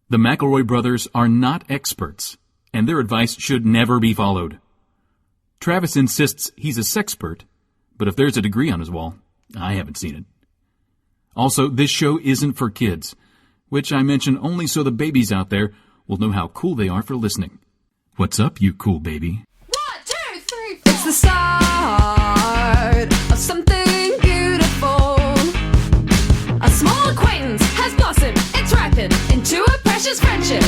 The McElroy brothers are not experts, and their advice should never be followed. Travis insists he's a sexpert, but if there's a degree on his wall, I haven't seen it. Also, this show isn't for kids, which I mention only so the babies out there will know how cool they are for listening. What's up, you cool baby? 1, 2, 3, 4. It's the start of something beautiful. A small acquaintance has blossomed, it's ripened into a precious friendship.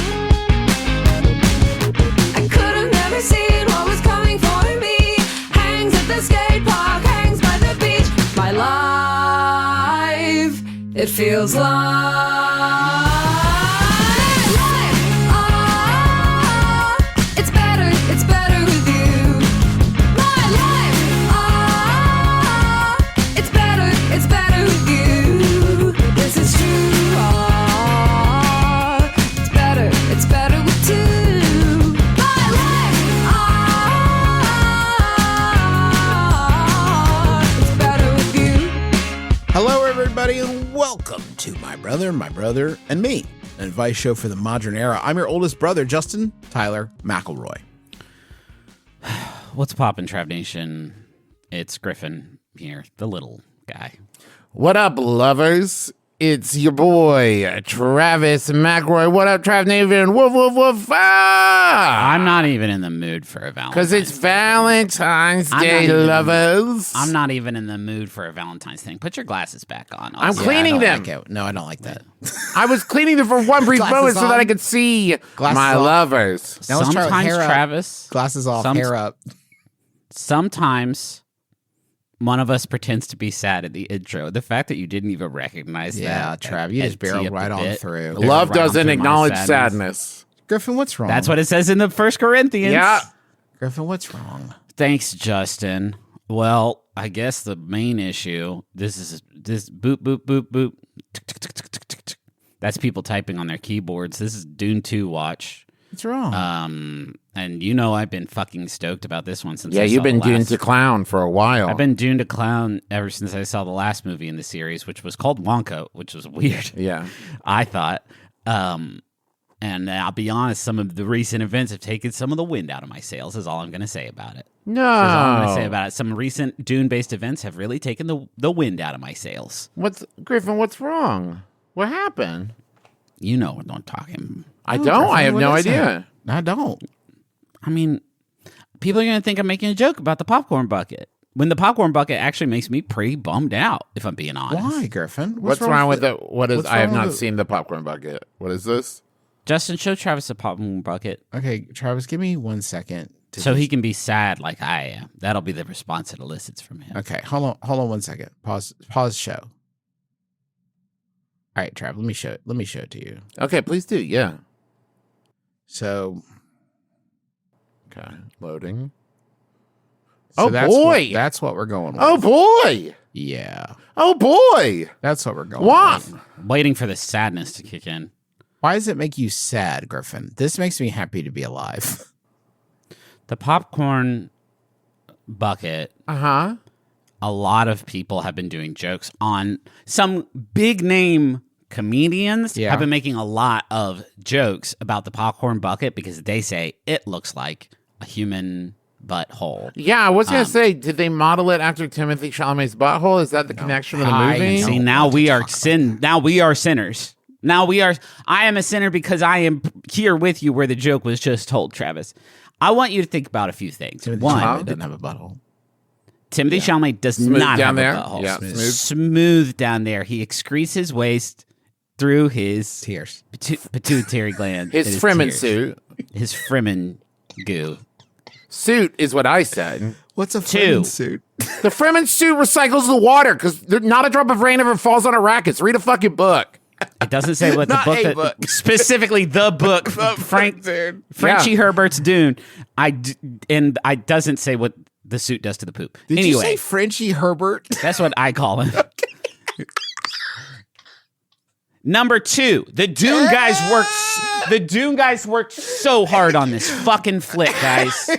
I could have never seen what was coming for me. Hangs at the skate park, hangs by the beach. My life, it feels like and welcome to My Brother, and Me, an advice show for the modern era. I'm your oldest brother, Justin Tyler McElroy. What's poppin', Trav Nation? It's Griffin here, the little guy. What up, lovers? It's your boy, Travis McElroy. What up, Trav Nation? Woof, woof, woof. Ah! I'm not even in the mood for a Valentine's Because it's Valentine's Day, lovers. I'm not even in the mood for a Valentine's thing. Put your glasses back on. I'm cleaning them. No, I don't like that. I was cleaning them for one brief moment so that I could see my lovers. Now let's try Sometimes, hair up. Travis. Glasses off, hair up. Sometimes one of us pretends to be sad at the intro. The fact that you didn't even recognize that. Yeah, Trav, you just barreled right on through. Love doesn't acknowledge sadness. Griffin, what's wrong? That's what it says in the 1 Corinthians. Yeah. Griffin, what's wrong? Thanks, Justin. Well, I guess the main issue, this boop, boop, boop, boop. Tick, tick, tick, tick, tick, tick, tick. That's people typing on their keyboards. This is Dune 2 watch. What's wrong? And you know I've been fucking stoked about this one since You've been Dune to clown for a while. I've been Dune to clown ever since I saw the last movie in the series, which was called Wonka, which was weird. Yeah. I thought. And I'll be honest, some of the recent events have taken some of the wind out of my sails, is all I'm going to say about it. No. That's all I'm going to say about it. Some recent Dune-based events have really taken the wind out of my sails. Griffin, what's wrong? What happened? You know what I'm talking. I don't. Griffin, I have what no is idea. that? I don't. I mean, people are going to think I'm making a joke about the popcorn bucket, when the popcorn bucket actually makes me pretty bummed out, if I'm being honest. Why, Griffin? What's wrong with it? I have not with seen the popcorn bucket. What is this? Justin, show Travis a popcorn bucket Okay, Travis, give me 1 second. so he can be sad like I am. That'll be the response it elicits from him. Okay, hold on 1 second. Pause show. All right, Trav, let me show it to you. Okay, please do. Yeah. So Okay, loading. So Oh, boy. That's what we're going with. Oh, boy. Yeah. Oh, boy. That's what we're going What? with. Waiting for the sadness to kick in. Why does it make you sad, Griffin? This makes me happy to be alive. The popcorn bucket, Uh-huh. a lot of people have been doing jokes on. Some big name comedians Yeah. have been making a lot of jokes about the popcorn bucket because they say it looks like a human butthole. Yeah, I was going to say, did they model it after Timothy Chalamet's butthole? Is that the connection of the movie? See, now we are Now we are sinners. I am a sinner because I am here with you where the joke was just told, Travis. I want you to think about a few things. Timothy One, Chalamet doesn't have a butthole. Timothy Chalamet does Smooth not down have there. a butthole. Yeah, Smooth down there. He excretes his waste through his Tears. pituitary gland. His and Fremen tears. suit. His Fremen goo. Suit is what I said. What's a Two. Fremen suit? The Fremen suit recycles the water because not a drop of rain ever falls on a racket. Read a fucking book. It doesn't say what the Not book, a that, book. specifically the book, Frenchie Herbert's Dune. It doesn't say what the suit does to the poop. Did anyway, you say Frenchie Herbert? that's what I call him. Number two, the Dune guys worked so hard on this fucking flick, guys.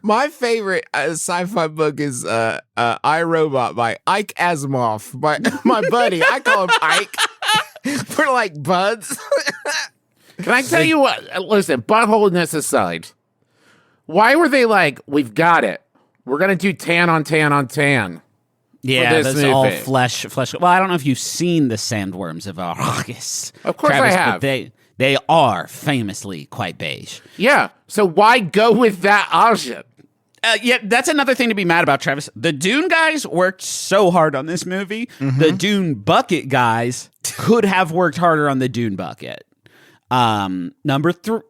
My favorite sci-fi book is I, Robot by Ike Asimov. My buddy, I call him Ike. We're like buds. Can Can I tell you what? Listen, buttholeness aside, why were they like, we've got it. We're going to do tan on tan on tan. Yeah, this that's all movie. flesh. Well, I don't know if you've seen the sandworms of Arrakis. Of course Travis, I have. But they are famously quite beige. Yeah, so why go with that option? Yeah, that's another thing to be mad about, Travis. The Dune guys worked so hard on this movie. The Dune bucket guys could have worked harder on the Dune bucket. Number three,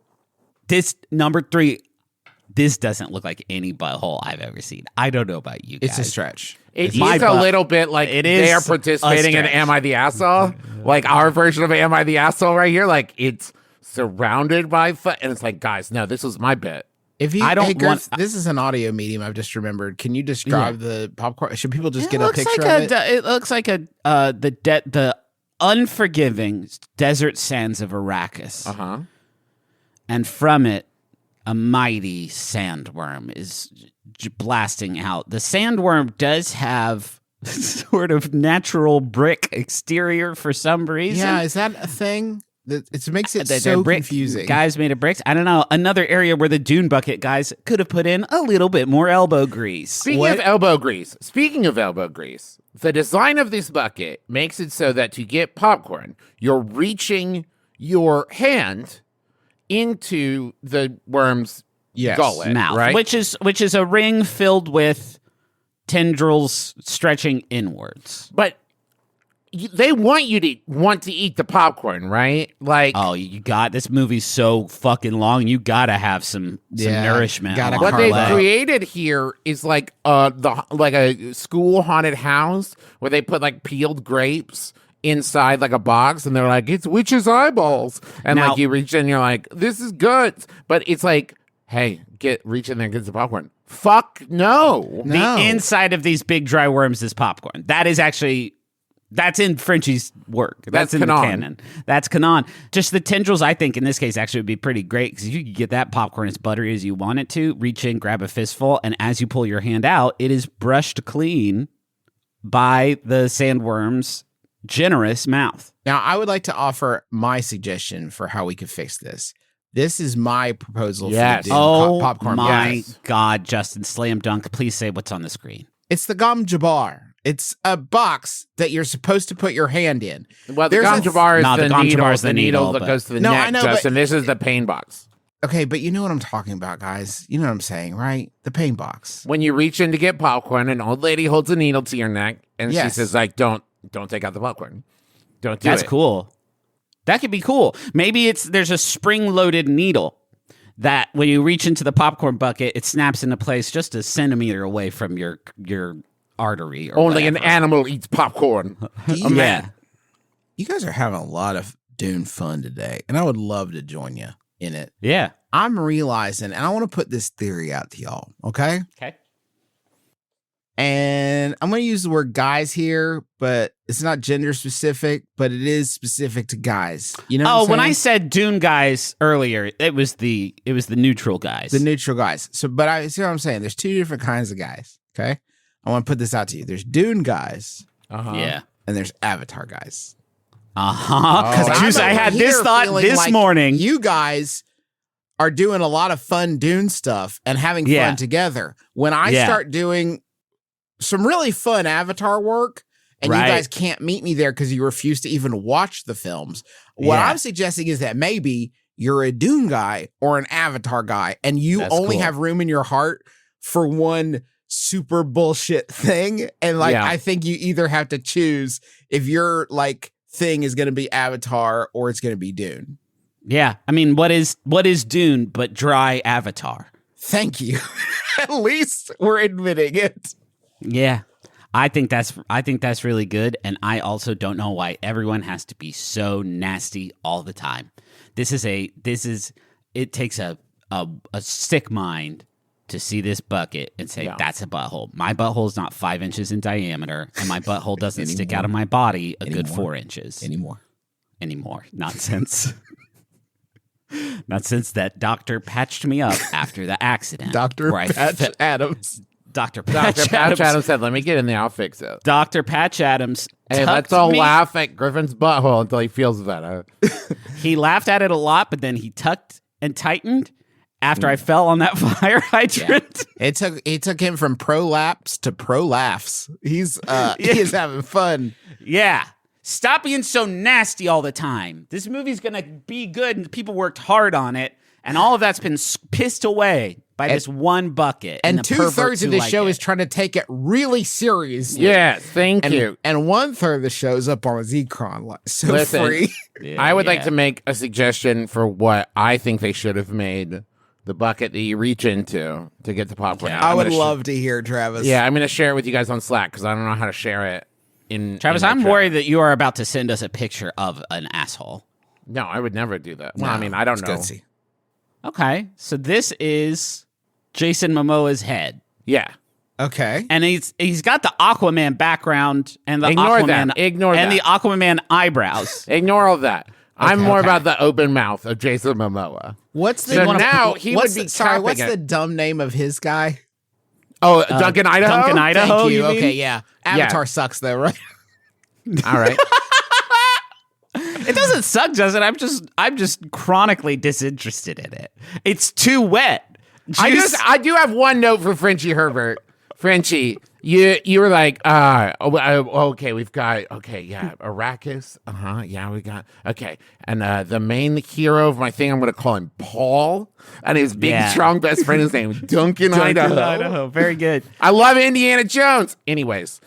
this doesn't look like any butthole I've ever seen. I don't know about you guys. It's a stretch. It My is a butt. little bit like It they is are participating in a stretch. Am I the Asshole? Like our version of Am I the Asshole right here. Like it's surrounded by and it's like, guys, no, this was my bit. If you, I don't hey, Griff, want- this is an audio medium. I've just remembered. Can you describe the popcorn? Should people just It get a looks picture like of it? It looks like the unforgiving desert sands of Arrakis. Uh-huh. And from it, a mighty sandworm is blasting out. The sandworm does have sort of natural brick exterior for some reason. Yeah, is that a thing? It makes it They're so brick- confusing. Guys made of bricks. I don't know. Another area where the Dune bucket guys could have put in a little bit more elbow grease. Speaking of elbow grease, the design of this bucket makes it so that to get popcorn, you're reaching your hand into the worm's gullet, Mouth, right? which is a ring filled with tendrils stretching inwards. But they want you to want to eat the popcorn, right? Like, Oh, you got this movie's so fucking long. You gotta have some nourishment. gotta along what the they've way. created here is like a school haunted house where they put like peeled grapes inside like a box, and they're like, it's witch's eyeballs, and Now- like you reach in, and you're like, this is good, but it's like, hey, reach in there and get some popcorn. Fuck no. No. The inside of these big dry worms is popcorn. That's in Frenchie's work. That's in the canon. canon. That's canon. Just the tendrils, I think, in this case, actually would be pretty great because you could get that popcorn as buttery as you want it to. Reach in, grab a fistful, and as you pull your hand out, it is brushed clean by the sandworm's generous mouth. Now, I would like to offer my suggestion for how we could fix this. This is my proposal Yes. for the Dune Oh popcorn. my yes. God, Justin, slam dunk. Please say what's on the screen. It's the Gom Jabbar. It's a box that you're supposed to put your hand in. Well, the There's gom a- jabbar is No, the the gom needle, jabbar is the needle, that but- goes to the No, neck, I know, but- Justin. This is the pain box. Okay, but you know what I'm talking about, guys. You know what I'm saying, right? The pain box. When you reach in to get popcorn, an old lady holds a needle to your neck, and she Yes. says, like, don't take out the popcorn. Don't do That's it. cool. That could be cool. Maybe there's a spring-loaded needle that when you reach into the popcorn bucket, it snaps into place just a centimeter away from your artery. Or Only an whatever. animal eats popcorn. Yeah. You guys are having a lot of Dune fun today, and I would love to join you in it. Yeah. I'm realizing, and I want to put this theory out to y'all, okay? Okay. And I'm going to use the word guys here, but it's not gender specific, but it is specific to guys. You know what I'm When I saying? said Dune guys earlier, it was the neutral guys. The neutral guys. So, but I see what I'm saying. There's two different kinds of guys, okay? I want to put this out to you. There's Dune guys, Uh-huh. Yeah. and there's Avatar guys. Because Because I had this thought this morning. You guys are doing a lot of fun Dune stuff and having Yeah. fun together. When I Yeah. start doing some really fun Avatar work, and Right. you guys can't meet me there because you refuse to even watch the films, what Yeah. I'm suggesting is that maybe you're a Dune guy or an Avatar guy, and you That's only cool. have room in your heart for one super bullshit thing. And like, Yeah. I think you either have to choose if your like thing is going to be Avatar or it's going to be Dune. Yeah. I mean, what is Dune but dry Avatar? Thank you. At least we're admitting it. Yeah. I think that's really good, and I also don't know why everyone has to be so nasty all the time. It takes a sick mind to see this bucket and say, Yeah. that's a butthole. My butthole is not 5 inches in diameter, and my butthole doesn't stick out of my body a good 4 inches Anymore. Not since that doctor patched me up after the accident. Dr. where I Patch fe- Adams. Dr. Patch Dr. Patch Adams said, let me get in there. I'll fix it. Dr. Patch Adams Hey, let's tucked all me. laugh at Griffin's butthole until he feels better. He laughed at it a lot, but then he tucked and tightened after I fell on that fire hydrant. It took him from prolapse to prolapse. He's he is having fun. Yeah. Stop being so nasty all the time. This movie's going to be good, and people worked hard on it, and all of that's been pissed away by this one bucket. And the 2/3 perverts of who the like show it. is trying to take it really seriously. Yes, thank you. And 1/3 of the show is up on a Zcron, like so Listen, free. Yeah, I would like yeah. to make a suggestion for what I think they should have made the bucket that you reach into to get the popcorn out. I I'm would gonna love to hear Travis. Yeah, I'm going to share it with you guys on Slack because I don't know how to share it. Travis, in the I'm chat. worried that you are about to send us a picture of an asshole. No, I would never do that. Well, No, I mean, I don't it's know. gutsy. Okay, so this is Jason Momoa's head. Yeah. Okay. And he's got the Aquaman background and the Ignore Aquaman that. Ignore and that. the Aquaman eyebrows. Ignore all that. I'm more okay. about the open mouth of Jason Momoa. What's the So now he what's would be the, sorry, what's capping the it. dumb name of his guy? Oh, Duncan, Idaho? Duncan Idaho. Thank you. you mean? Okay, yeah. Avatar sucks though, right? All right. It doesn't suck, does it? I'm just chronically disinterested in it. It's too wet. I do have one note for Frenchie Herbert. Frenchie, you were like, okay, we've got, Arrakis. Yeah, we got, okay. And the main hero of my thing, I'm going to call him Paul. And his big, Yeah. strong best friend is named Duncan Idaho. Very good. I love Indiana Jones. Anyways,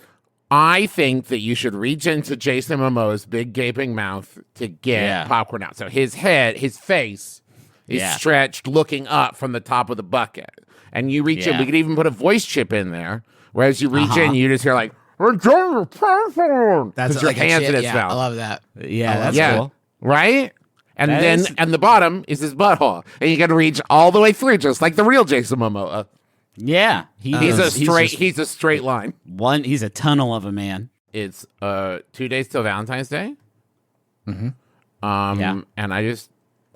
I think that you should reach into Jason Momoa's big gaping mouth to get popcorn out. So his head, his face is stretched looking up from the top of the bucket. And you reach in, we could even put a voice chip in there. Whereas you reach in, you just hear like, enjoy popcorn. That's your like hands a in chip. his Yeah, mouth. I love that. Yeah, that's cool. Right? And That then, is- and the bottom is his butthole. And you got to reach all the way through, just like the real Jason Momoa. Yeah, He's a straight, just he's a straight line. he's a tunnel of a man. It's 2 days till Valentine's Day. Mm-hmm. And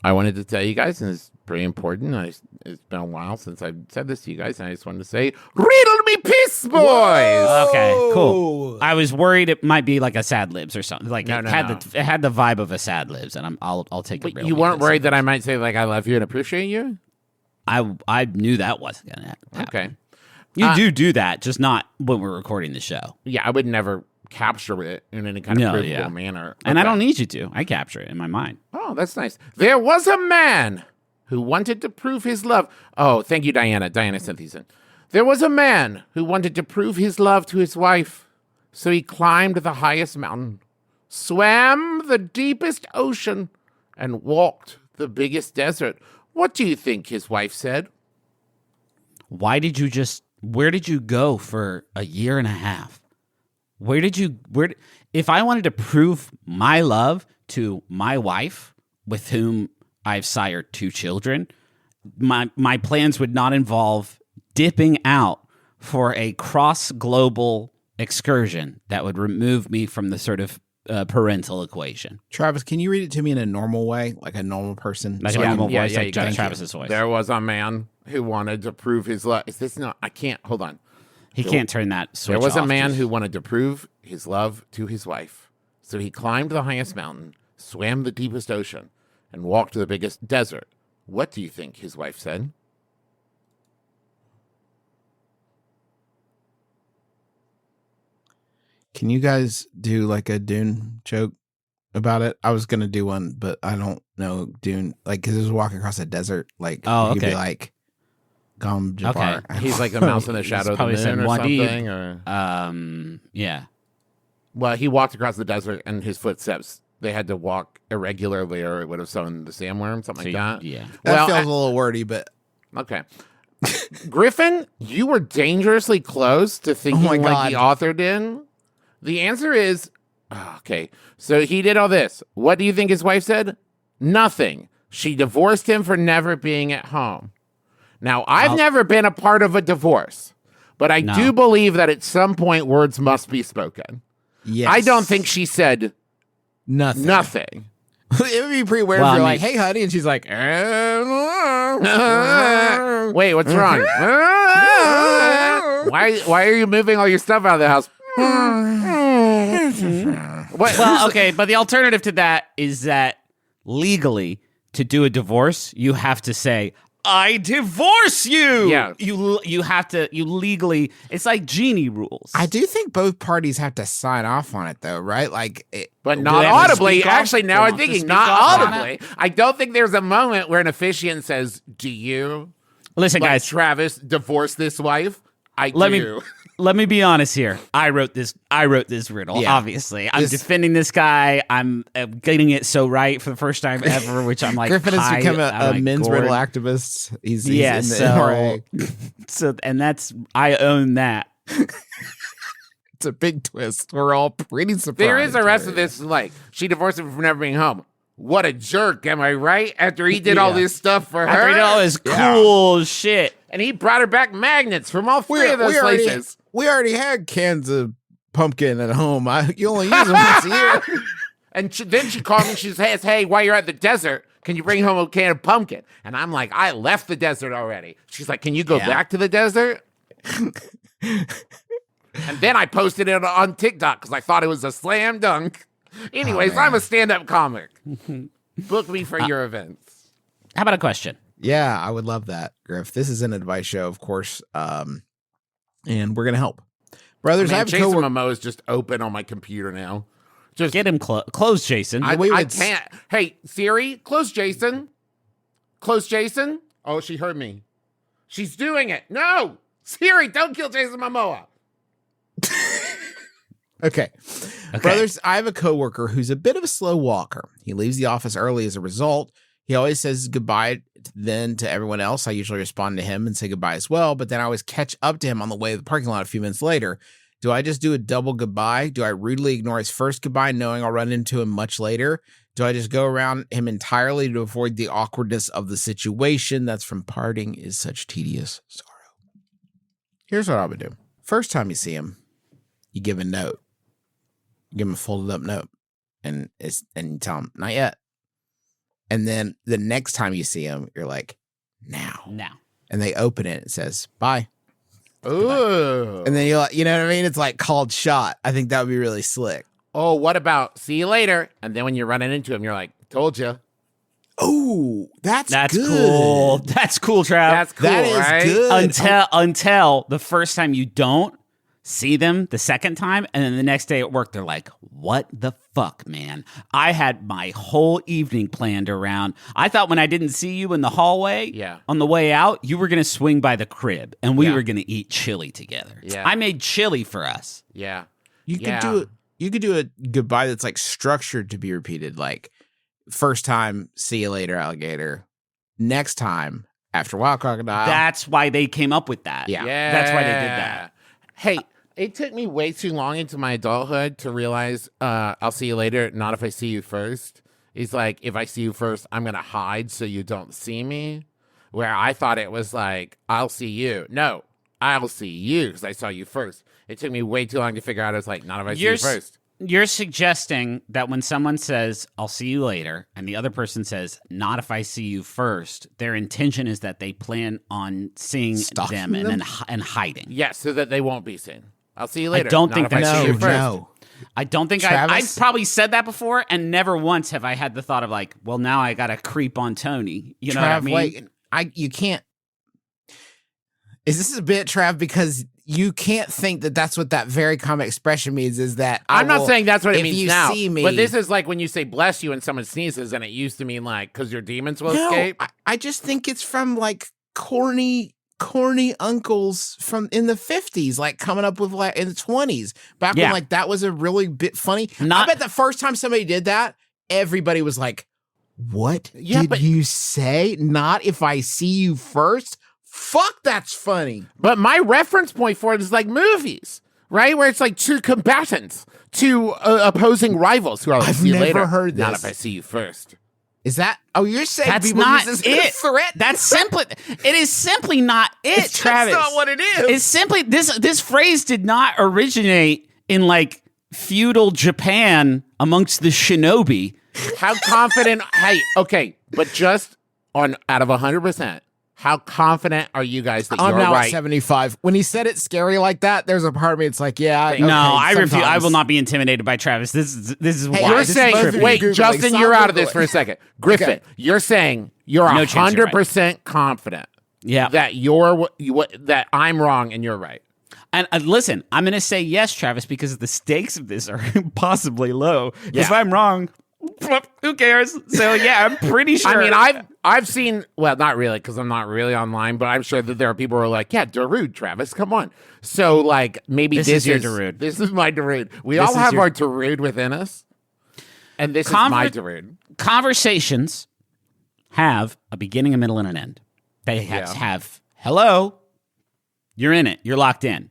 I wanted to tell you guys, and it's pretty important. It's been a while since I've said this to you guys, and I just wanted to say, riddle me piss, boys. Okay, cool. I was worried it might be like a Sad Libs or something. Like No, it no, had no. it had the vibe of a Sad Libs, and I'll take it. But you weren't worried that I might say like I love you and appreciate you? I knew that wasn't gonna happen. Okay. You do that, just not when we're recording the show. Yeah, I would never capture it in any kind of provable manner. And I Okay. don't need you to. I capture it in my mind. Oh, that's nice. There was a man who wanted to prove his love. Oh, thank you, Diana. Diana sent these in. There was a man who wanted to prove his love to his wife. So he climbed the highest mountain, swam the deepest ocean, and walked the biggest desert. What do you think his wife said? Where did you go for a year and a half? If I wanted to prove my love to my wife, with whom I've sired 2 children, my plans would not involve dipping out for a cross-global excursion that would remove me from the sort of parental equation. Travis, can you read it to me in a normal way, like a normal person? Like So a I normal can- voice, like you can. Travis's voice. There was a man who wanted to prove his love. Is this not? I can't. Hold on. He can't turn that switch There was a off, man just- who wanted to prove his love to his wife. So he climbed the highest mountain, swam the deepest ocean, and walked the biggest desert. What do you think his wife said? Can you guys do like a Dune joke about it? I was gonna do one, but I don't know Dune. Like, because it was walking across a desert. Like, Oh, you could okay. be like, Gum Jabbar. Okay. He's like the mouse in the shadow of the probably moon said or Wadid. something. Or Yeah. well, he walked across the desert, and his footsteps they had to walk irregularly, or it would have sown the sandworm, something like that. Yeah. That Well, feels a little wordy, but Okay. Griffin, you were dangerously close to thinking my like the God. author did. The answer is okay. So he did all this. What do you think his wife said? Nothing. She divorced him for never being at home. Now, I've never been a part of a divorce, but I do believe that at some point words must be spoken. yes, I don't think she said nothing. nothing. It would be pretty weird Well, if you're I like, mean- "Hey, honey," and she's like, Wait, what's wrong? Why are you moving all your stuff out of the house? Well, okay, but the alternative to that is that legally, to do a divorce, you have to say, I divorce you. Yeah. You have to, you legally, it's like genie rules. I do think both parties have to sign off on it, though, right? But Do not they have to audibly. speak off? Actually, now They I'm don't have to thinking, speak not off on audibly. I don't think there's a moment where an officiant says, do you, Listen, like guys, Travis, divorce this wife? I let do. Let me be honest here. I wrote this riddle. Yeah. Obviously, I'm defending this guy. I'm getting it so right for the first time ever, which I'm like. Griffin has high become on a my men's gourd. riddle activist. He's Yeah, in the so NRA. and that's I own that. It's a big twist. We're all pretty surprised. There is the rest of this, like, she divorced him for never being home. What a jerk, am I right? After he did all this stuff for her. After he did all this cool shit. And he brought her back magnets from all three of those places. We already had cans of pumpkin at home. You only use them once a year. And then she called me. She says, hey, while you're at the desert, can you bring home a can of pumpkin? And I'm like, I left the desert already. She's like, can you go back to the desert? And then I posted it on TikTok because I thought it was a slam dunk. Anyways, I'm a stand-up comic. Book me for your events. How about a question? Yeah, I would love that, Griff. This is an advice show, of course, and we're gonna help, brothers. I have a Jason coworker. Momoa is just open on my computer now. Just Get him close, Jason. I can't. Hey, Siri, close Jason. Close Jason. Oh, she heard me. She's doing it. No, Siri, don't kill Jason Momoa. Okay. Brothers, I have a coworker who's a bit of a slow walker. He leaves the office early as a result. He always says goodbye then to everyone else. I usually respond to him and say goodbye as well, but then I always catch up to him on the way to the parking lot a few minutes later. Do I just do a double goodbye? Do I rudely ignore his first goodbye knowing I'll run into him much later? Do I just go around him entirely to avoid the awkwardness of the situation? That's from Parting is Such Tedious Sorrow. Here's what I would do. First time you see him, you give a note. Give him a folded up note and you tell him, not yet. And then the next time you see him, you're like, now. And they open it. It says, bye. Ooh. And then you know what I mean? It's like called shot. I think that would be really slick. Oh, what about see you later? And then when you're running into him, you're like, told you. Oh, that's good. Cool. That's cool, Trav. That's cool, That is right? good. Until the first time you don't see them the second time, and then the next day at work, they're like, what the fuck, man? I had my whole evening planned around. I thought when I didn't see you in the hallway on the way out, you were going to swing by the crib, and we were going to eat chili together. Yeah. I made chili for us. Yeah. You could do a goodbye that's like structured to be repeated. Like first time, see you later, alligator. Next time, after a while, crocodile. That's why they came up with that. Yeah. That's why they did that. Hey, it took me way too long into my adulthood to realize I'll see you later, not if I see you first. It's like, if I see you first, I'm going to hide so you don't see me. Where I thought it was like, I'll see you. No, I'll see you because I saw you first. It took me way too long to figure out. It's like, not if I see you first. You're suggesting that when someone says, I'll see you later, and the other person says, not if I see you first, their intention is that they plan on seeing Stalking them them? and hiding. Yes, so that they won't be seen. I'll see you later. I don't Not think if I that's see you true. first. No. I don't think Travis? I've probably said that before, and never once have I had the thought of like, well, now I got to creep on Tony. You know what I Trav, mean? you can't. Is this a bit, Trav? Because you can't think that that's what that very common expression means. Is that I'm not saying that's what it if means you now. see me, but this is like when you say bless you and someone sneezes, and it used to mean like, because your demons will no, escape. I just think it's from like corny uncles from in the 50s, like coming up with like in the 20s, back when like that was a really bit funny. I bet the first time somebody did that, everybody was like, what did you say? Not if I see you first? Fuck, that's funny. But my reference point for it is like movies, right? Where it's like two combatants, two opposing rivals who are like, I've see you never later. heard this. Not if I see you first. Is that? Oh, you're saying That's people not use this as a it. threat? That's simply. It is simply not it, Travis. That's not what it is. It's simply this phrase did not originate in like feudal Japan amongst the shinobi. How confident? Hey, okay, but just on out of 100%, How confident are you guys that I'm you're now at right? 75. When he said it scary like that, there's a part of me it's like, yeah. Okay, No, I refuse. I sometimes. will not be intimidated by Travis. This is why. You're this is saying, both of you wait, Googling. Justin, Stop you're out of this Googling. for a second. Griffin, Okay. you're saying you're No chance you're 100% confident Yeah. that I'm wrong and you're right. And listen, I'm going to say yes, Travis, because the stakes of this are impossibly low. If I'm wrong, who cares? So yeah, I'm pretty sure. I mean, I've seen, well, not really, because I'm not really online, but I'm sure that there are people who are like, yeah, Darude, Travis, come on. So, like, maybe This is your Darude. This is my Darude. We This all is have your- our Darude within us, and this is my Darude. Conversations have a beginning, a middle, and an end. They have hello, you're in it, you're locked in.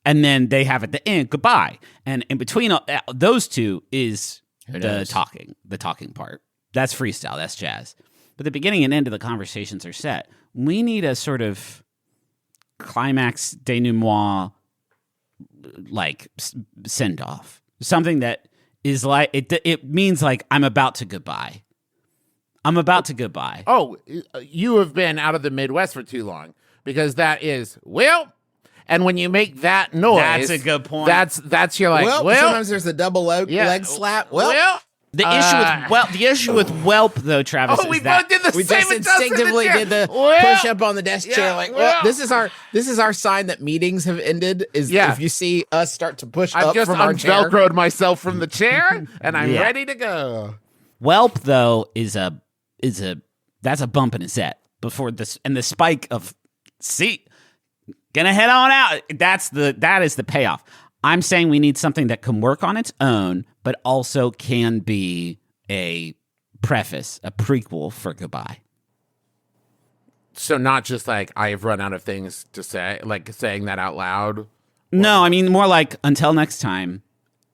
And then they have at the end, goodbye. And in between those two is the talking part. That's freestyle, that's jazz. But the beginning and end of the conversations are set. We need a sort of climax denouement, like send off. Something that is like, it means like, I'm about to goodbye. I'm about to goodbye. Oh, you have been out of the Midwest for too long, because that is, well, and when you make that noise, That's a good point. That's you're like, well, sometimes there's a double leg slap. Well, The issue with whelp, though, Travis, we is that both did the we same. just adjustment instinctively chair. did the Well, push up on the desk chair. Like, well, this is our sign that meetings have ended. Is if you see us start to push I've up just from our chair. unvelcroed myself from the chair, and I'm Yeah. ready to go. whelp, though, is a that's a bump in a set before this, and the spike of gonna head on out. That is the payoff. I'm saying we need something that can work on its own, but also can be a preface, a prequel for goodbye. So not just like I have run out of things to say, like saying that out loud. No, I mean more like until next time.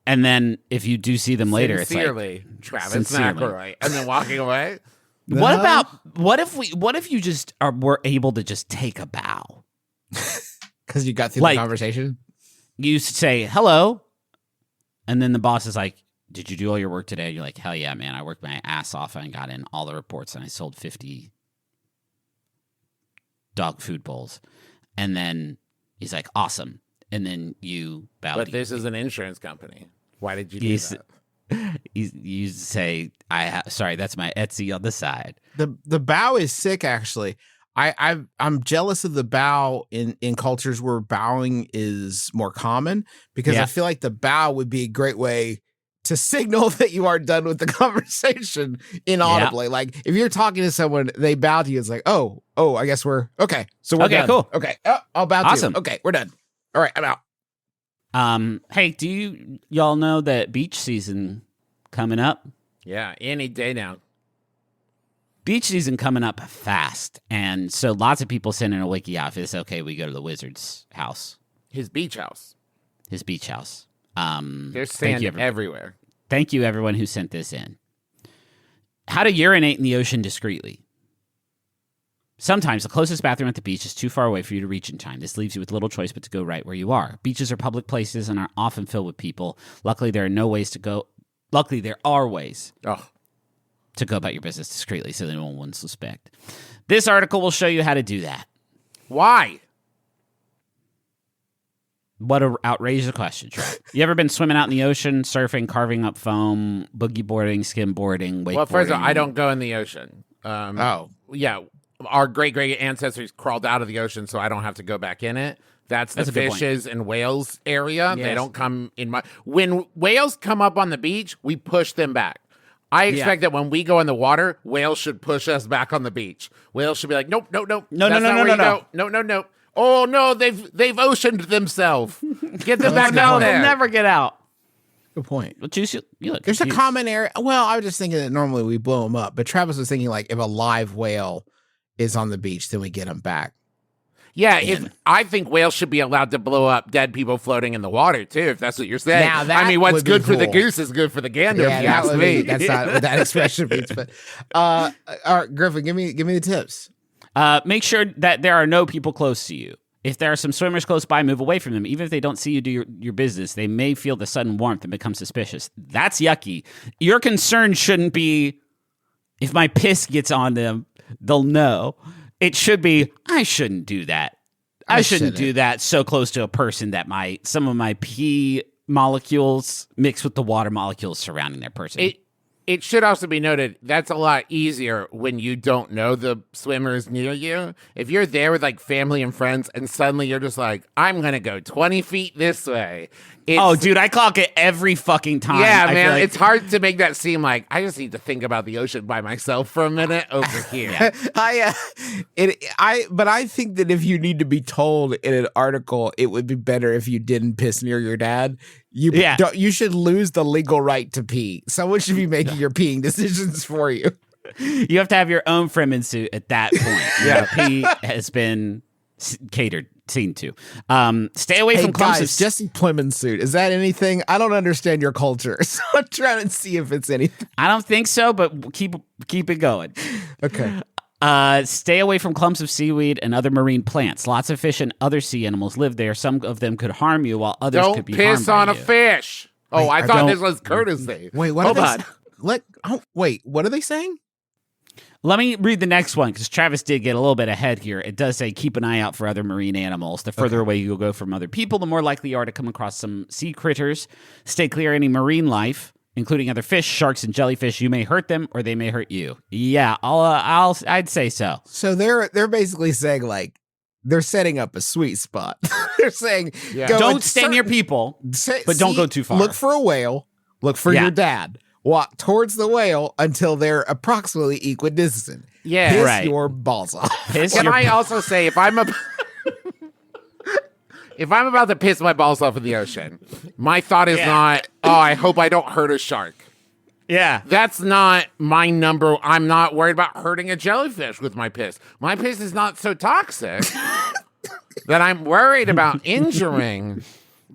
And then if you do see them later, Sincerely, it's like Travis sincerely. McElroy, and then walking away. What if you just were able to just take a bow? Because you got through Like- the conversation. You say hello, and then the boss is like, "Did you do all your work today?" You're like, "Hell yeah, man! I worked my ass off and got in all the reports, and I sold 50 dog food bowls." And then he's like, "Awesome!" And then you bow. But this is an insurance company. Why did you do that? You say, sorry, that's my Etsy on the side." The bow is sick, actually. I'm jealous of the bow in cultures where bowing is more common, because I feel like the bow would be a great way to signal that you are done with the conversation inaudibly. Like if you're talking to someone, they bow to you. It's like, oh, I guess we're okay. So we're done. Cool. Okay, I'll bow Awesome. to you. Okay, we're done. All right, I'm out. Hey, do y'all know that beach season coming up? Yeah, any day now. Beach season coming up fast, and so lots of people send in a wiki out if it's okay. We go to the wizard's house, His beach house. his beach house. There's thank sand you, everywhere. Thank you, everyone who sent this in. How to urinate in the ocean discreetly. Sometimes the closest bathroom at the beach is too far away for you to reach in time. This leaves you with little choice but to go right where you are. Beaches are public places and are often filled with people. Luckily, there are ways to go about your business discreetly so that no one will suspect. This article will show you how to do that. Why? What an outrageous question, Trey. You ever been swimming out in the ocean, surfing, carving up foam, boogie boarding, skimboarding, wakeboarding? Well, first of all, I don't go in the ocean. Oh. Yeah. Our great ancestors crawled out of the ocean, so I don't have to go back in it. That's the a good point. fishes and whales area. Yes. They don't come in my. When whales come up on the beach, we push them back. I expect that when we go in the water, whales should push us back on the beach. Whales should be like, nope. No. Oh no, they've oceaned themselves. Get them back down there. They'll never get out. Good point. Well, you look There's a confused. common area. Well, I was just thinking that normally we blow them up, but Travis was thinking like if a live whale is on the beach, then we get them back. Yeah, I think whales should be allowed to blow up dead people floating in I too, if that's what you're saying. Now, that I mean, what's would be good for the cool. goose is good for the gander, if you ask would me. that's not what that expression means. But all right, Griffin, give me the tips. Make sure that there are no people close to you. If there are some swimmers close by, move away from them. Even if they don't see you do your business, they may feel the sudden warmth and become suspicious. That's yucky. Your concern shouldn't be if my piss gets on them, they'll know. It should be, I shouldn't do that. I shouldn't do that so close to a person that some of my pee molecules mix with the water molecules surrounding their person. It should also be noted that's a lot easier when you don't know the swimmers near you. If you're there with like family and friends and suddenly you're just like, I'm going to go 20 feet this way. Dude, I clock it every fucking time. Yeah, man, like it's hard to make that seem like I just need to think about the ocean by myself for a minute over here. But I think that if you need to be told in an article, it would be better if you didn't piss near your dad. You should lose the legal right to pee. Someone should be making your peeing decisions for you. You have to have your own Fremen suit at that point. Yeah, pee has been seen to. Stay away from clumps of Jesse Plemons suit. Is that anything? I don't understand your culture, so I'm trying to see if it's anything. I don't think so, but keep it going. Okay. Stay away from clumps of seaweed and other marine plants. Lots of fish and other sea animals live there. Some of them could harm you, while others could be harmed by you. Don't piss on a fish. Oh, I thought this was courtesy. Wait, what? Hold on. Wait, what are they saying? Let me read the next one, because Travis did get a little bit ahead here. It does say, keep an eye out for other marine animals. The further away you go from other people, the more likely you are to come across some sea critters. Stay clear of any marine life, including other fish, sharks, and jellyfish. You may hurt them, or they may hurt you. Yeah, I'd say so. So they're basically saying, like, they're setting up a sweet spot. They're saying, don't stay near people, but don't go too far. Look for a whale. Look for your dad. Walk towards the whale until they're approximately equidistant. Yeah, Piss your balls off. Can I also say, if I'm about to piss my balls off in the ocean, my thought is not, I hope I don't hurt a shark. Yeah. That's not my number. I'm not worried about hurting a jellyfish with my piss. My piss is not so toxic that I'm worried about injuring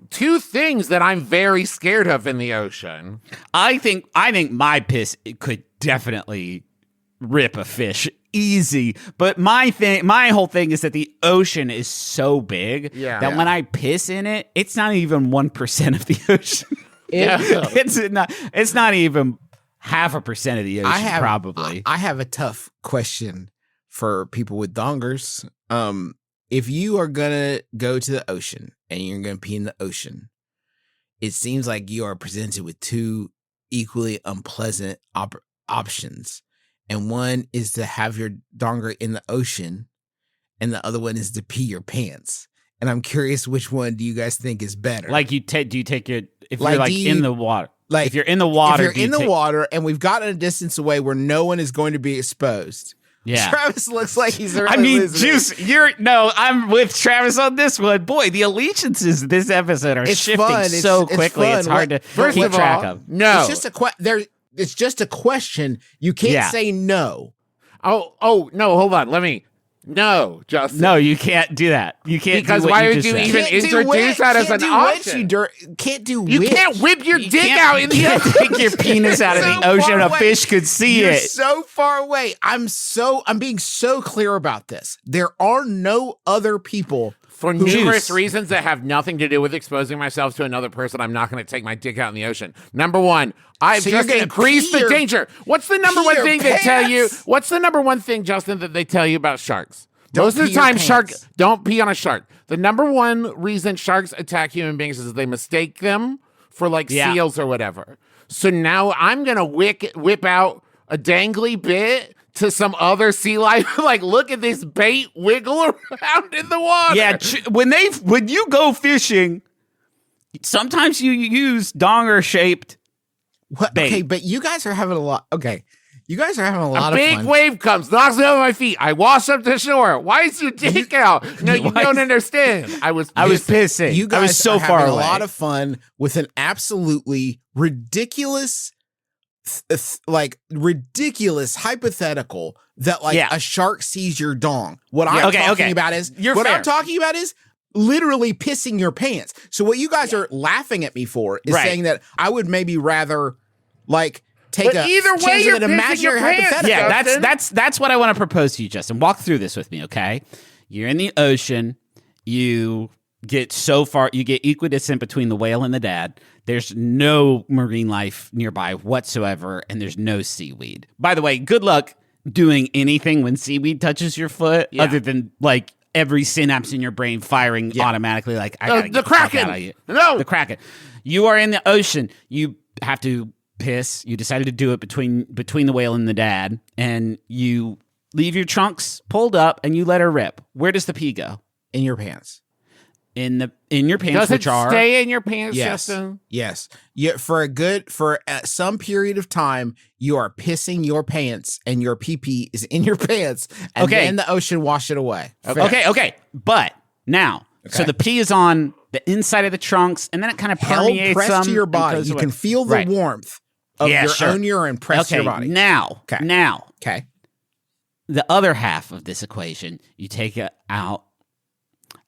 two things that I'm very scared of in the ocean. I think my piss could definitely rip a fish easy, but my whole thing is that the ocean is so big that when I piss in it, it's not even 1% of the ocean. It's not even 0.5% of the ocean. Probably. I have a tough question for people with dongers. If you are gonna go to the ocean and you're gonna pee in the ocean, it seems like you are presented with two equally unpleasant options. And one is to have your donger in the ocean, and the other one is to pee your pants. And I'm curious, which one do you guys think is better? Like, do you take your, if you're like in the water? Like, if you're in the water, if you're in the water and we've gotten a distance away where no one is going to be exposed. Yeah. Travis looks like he's Juice, I'm with Travis on this one. Boy, the allegiances this episode are shifting so quickly. It's hard to keep track of. No. It's just a question. You can't say no. Oh, no, hold on. No, Justin. No, you can't do that. You can't, because why would you even introduce that as an option? You can't whip your dick out in the ocean. Take your penis out of the ocean. A fish could see You're it. So far away. I'm being so clear about this. There are no other people. For numerous reasons that have nothing to do with exposing myself to another person, I'm not going to take my dick out in the ocean. Number one, I've just increased the danger. What's the number one thing they tell you? What's the number one thing, Justin, that they tell you about sharks? Most of the time, sharks don't pee on a shark. The number one reason sharks attack human beings is they mistake them for like seals or whatever. So now I'm going to whip out a dangly bit to some other sea life, like, look at this bait wiggle around in the water. Yeah, when you go fishing, sometimes you use donger-shaped bait. Okay, but you guys are having a lot. Okay, you guys are having a lot of fun. A big wave comes, knocks me over my feet. I wash up to shore. Why is your dick out? No, you don't understand. I was pissing. You guys I was so are far having away. a lot of fun with an absolutely ridiculous hypothetical that a shark sees your dong. What I'm talking about is literally pissing your pants. So what you guys are laughing at me for is saying that I would maybe rather take either way you're pissing your pants. Yeah, that's what I want to propose to you, Justin. Walk through this with me, okay? You're in the ocean. You get so far, you get equidistant between the whale and the dad. There's no marine life nearby whatsoever, and there's no seaweed. By the way, good luck doing anything when seaweed touches your foot other than like every synapse in your brain firing automatically like I gotta get the the fuck Kraken. out of you. No. The Kraken. You are in the ocean. You have to piss. You decided to do it between the whale and the dad, and you leave your trunks pulled up and you let her rip. Where does the pee go? In your pants. In your pants, Does which it are stay in your pants, Yes. Justin? Yes. Yeah, for some period of time, you are pissing your pants and your pee-pee is in your pants, and Okay. then the ocean wash it away. Okay. But now, so the pee is on the inside of the trunks, and then it kind of Held permeates pressed them to your and body. goes You away. can feel the Right. warmth of Yeah, your sure. own urine pressed to Okay, your body. now, Okay. the other half of this equation, you take it out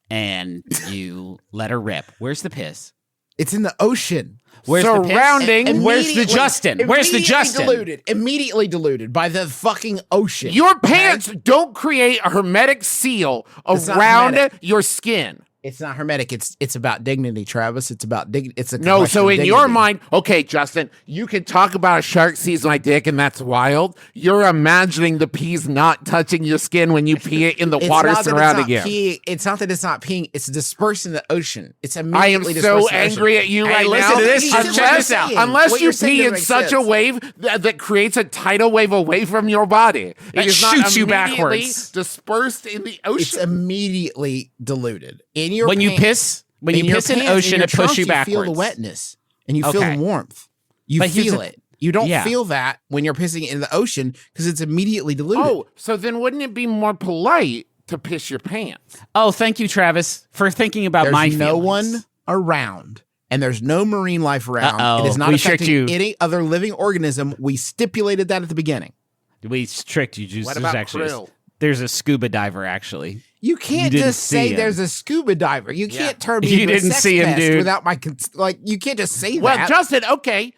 and you let her rip. Where's the piss? It's in the ocean. Where's Surrounding- the piss? Where's the Immediately- Justin? Where's the immediately Justin? Immediately diluted by the fucking ocean. Your pants don't create a hermetic seal It's not around hermetic. your skin. It's not hermetic. It's about dignity, Travis. It's about dignity. It's a No, question so of in your dignity. mind, okay, Justin, you can talk about a shark sees my dick and that's wild. You're imagining the pee's not touching your skin when you pee it in the It's water not that surrounding it's not you. peeing. It's not that it's not peeing. It's dispersed in the ocean. It's I am immediately so dispersed in the angry ocean. at you Hey, right listen now. to this. Check this out. Unless What you you're saying pee doesn't in make such a sense. wave that creates a tidal wave away from your body. That It is not shoots you immediately backwards. dispersed in the It's ocean. immediately diluted in your When you pants- piss, when you your piss in the pants, ocean, your it pushes you trunks, backwards. You feel the wetness and you feel Okay. the warmth. You But here's feel the- it. You don't Yeah. feel that when you're pissing in the ocean because it's immediately diluted. Oh, so then wouldn't it be more polite to piss your pants? Oh, thank you, Travis, for thinking about There's my no feelings. one around. And there's no marine life around. Uh-oh. It is not We tricked affecting you. any other living organism. We stipulated that at the beginning. We tricked you, Juice. What There's about actually krill? there's a scuba diver actually. You can't didn't just see say him. there's a scuba diver. You can't turn me You into a didn't sex see him, pest dude. without my like. You can't just say Well, that. Justin, okay.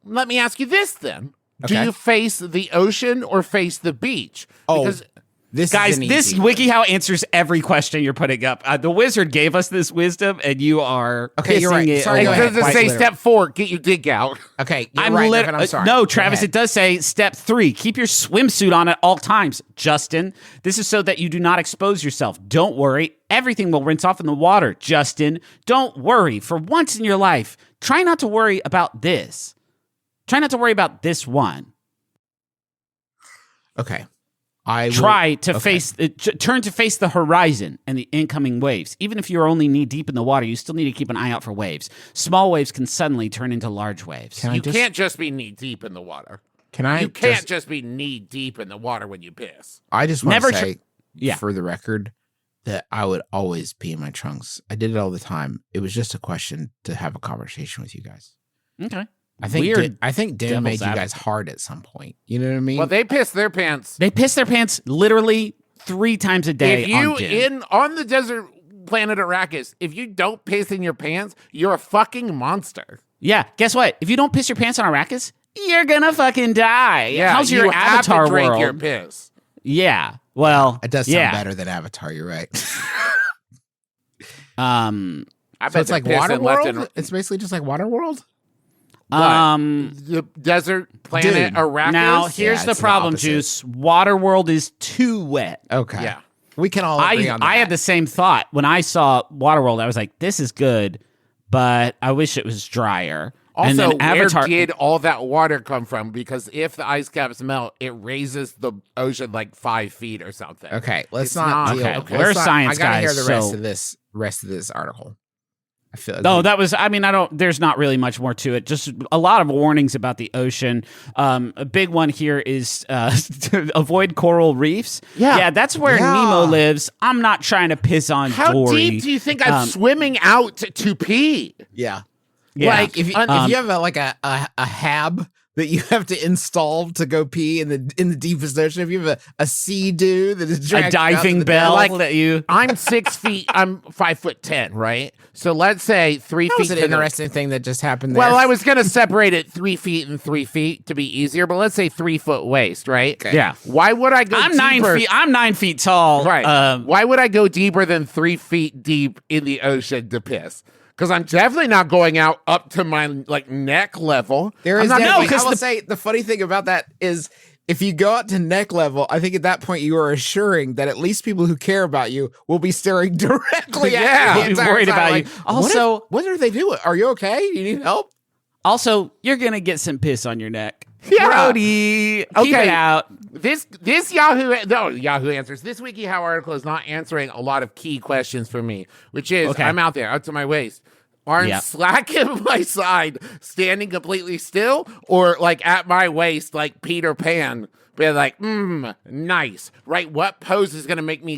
Let me ask you this then. Do Okay. you face the ocean or face the beach? Because this Guys, is an this easy one. WikiHow answers every question you're putting up. The wizard gave us this wisdom, and you are Okay, you're pissing right. it Sorry, it go away. ahead. doesn't Quite say literal. step 4, get your dick out. Okay, you're I'm right. lit- Griffin, I'm sorry. No, Go Travis, ahead. it does say step 3. Keep your swimsuit on at all times. Justin, this is so that you do not expose yourself. Don't worry. Everything will rinse off in the water. Justin, don't worry. For once in your life, try not to worry about this. Try not to worry about this one. Okay. I will- Try to okay. turn to face the horizon and the incoming waves. Even if you're only knee deep in the water, you still need to keep an eye out for waves. Small waves can suddenly turn into large waves. Can I You just, can't just be knee deep in the water. Can I You can't just, just be knee deep in the water when you piss. I just want Never to say, Yeah. for the record, that I would always pee in my trunks. I did it all the time. It was just a question to have a conversation with you guys. Okay. I think Weird Dune devil's made you guys advocate. hard at some point. You know what I mean? Well, they piss their pants. They piss their pants literally 3 times a day. If you on Dune. on the desert planet Arrakis, if you don't piss in your pants, you're a fucking monster. Yeah, guess what? If you don't piss your pants on Arrakis, you're gonna fucking die. Yeah, How's you your have Avatar to drink world? your piss. Yeah. Well, it does sound yeah. better than Avatar. You're right. I So bet it's like they're pissing left Waterworld. and It's basically just like Waterworld. the desert planet Dude, Arrakis. Now, here's it's the the problem, opposite. Juice. Waterworld is too wet. Okay. Yeah. We can all agree on that. I had the same thought when I saw Waterworld. I was like, "This is good, but I wish it was drier." and Also, then Avatar. where did all that water come from? Because if the ice caps melt, it raises the ocean like 5 feet or something. Okay, let's It's not not- deal. okay, let's we're not- science I gotta hear guys, the rest so- of this article. I feel No, that was. I mean, I don't. There's not really much more to it. Just a lot of warnings about the ocean. A big one here is to avoid coral reefs. Yeah. that's where Yeah. Nemo lives. I'm not trying to piss on How Dory. deep do you think I'm swimming out to pee? yeah. Yeah. Like if you have a hab that you have to install to go pee in the deepest ocean, if you have a sea doo that is a dragging you out to diving the bell depths, like- that you. I'm 6 feet. I'm 5'10", right? So let's say 3 that feet. was an to the- interesting thing that just happened there. Well, I was going to separate it 3 feet and 3 feet to be easier, but let's say 3 foot waist, right? Okay. Yeah. Why would I go? I'm 9 deeper? feet. I'm 9 feet tall. Right. Why would I go deeper than 3 feet deep in the ocean to piss? Because I'm definitely not going out up to my like neck level. There I'm is not definitely, going- I will say the funny thing about that is if you go out to neck level, I think at that point you are assuring that at least people who care about you will be staring directly at you. We'll be worried about like, you. Also, what are they doing? Are you okay? You need help? Also, you're gonna get some piss on your neck. Yeah. Brody, keep it out. This Yahoo Answers. This WikiHow article is not answering a lot of key questions for me, which is I'm out there, up to my waist. Arms slack at my side, standing completely still, or like at my waist, like Peter Pan, being like, nice. Right? What pose is going to make me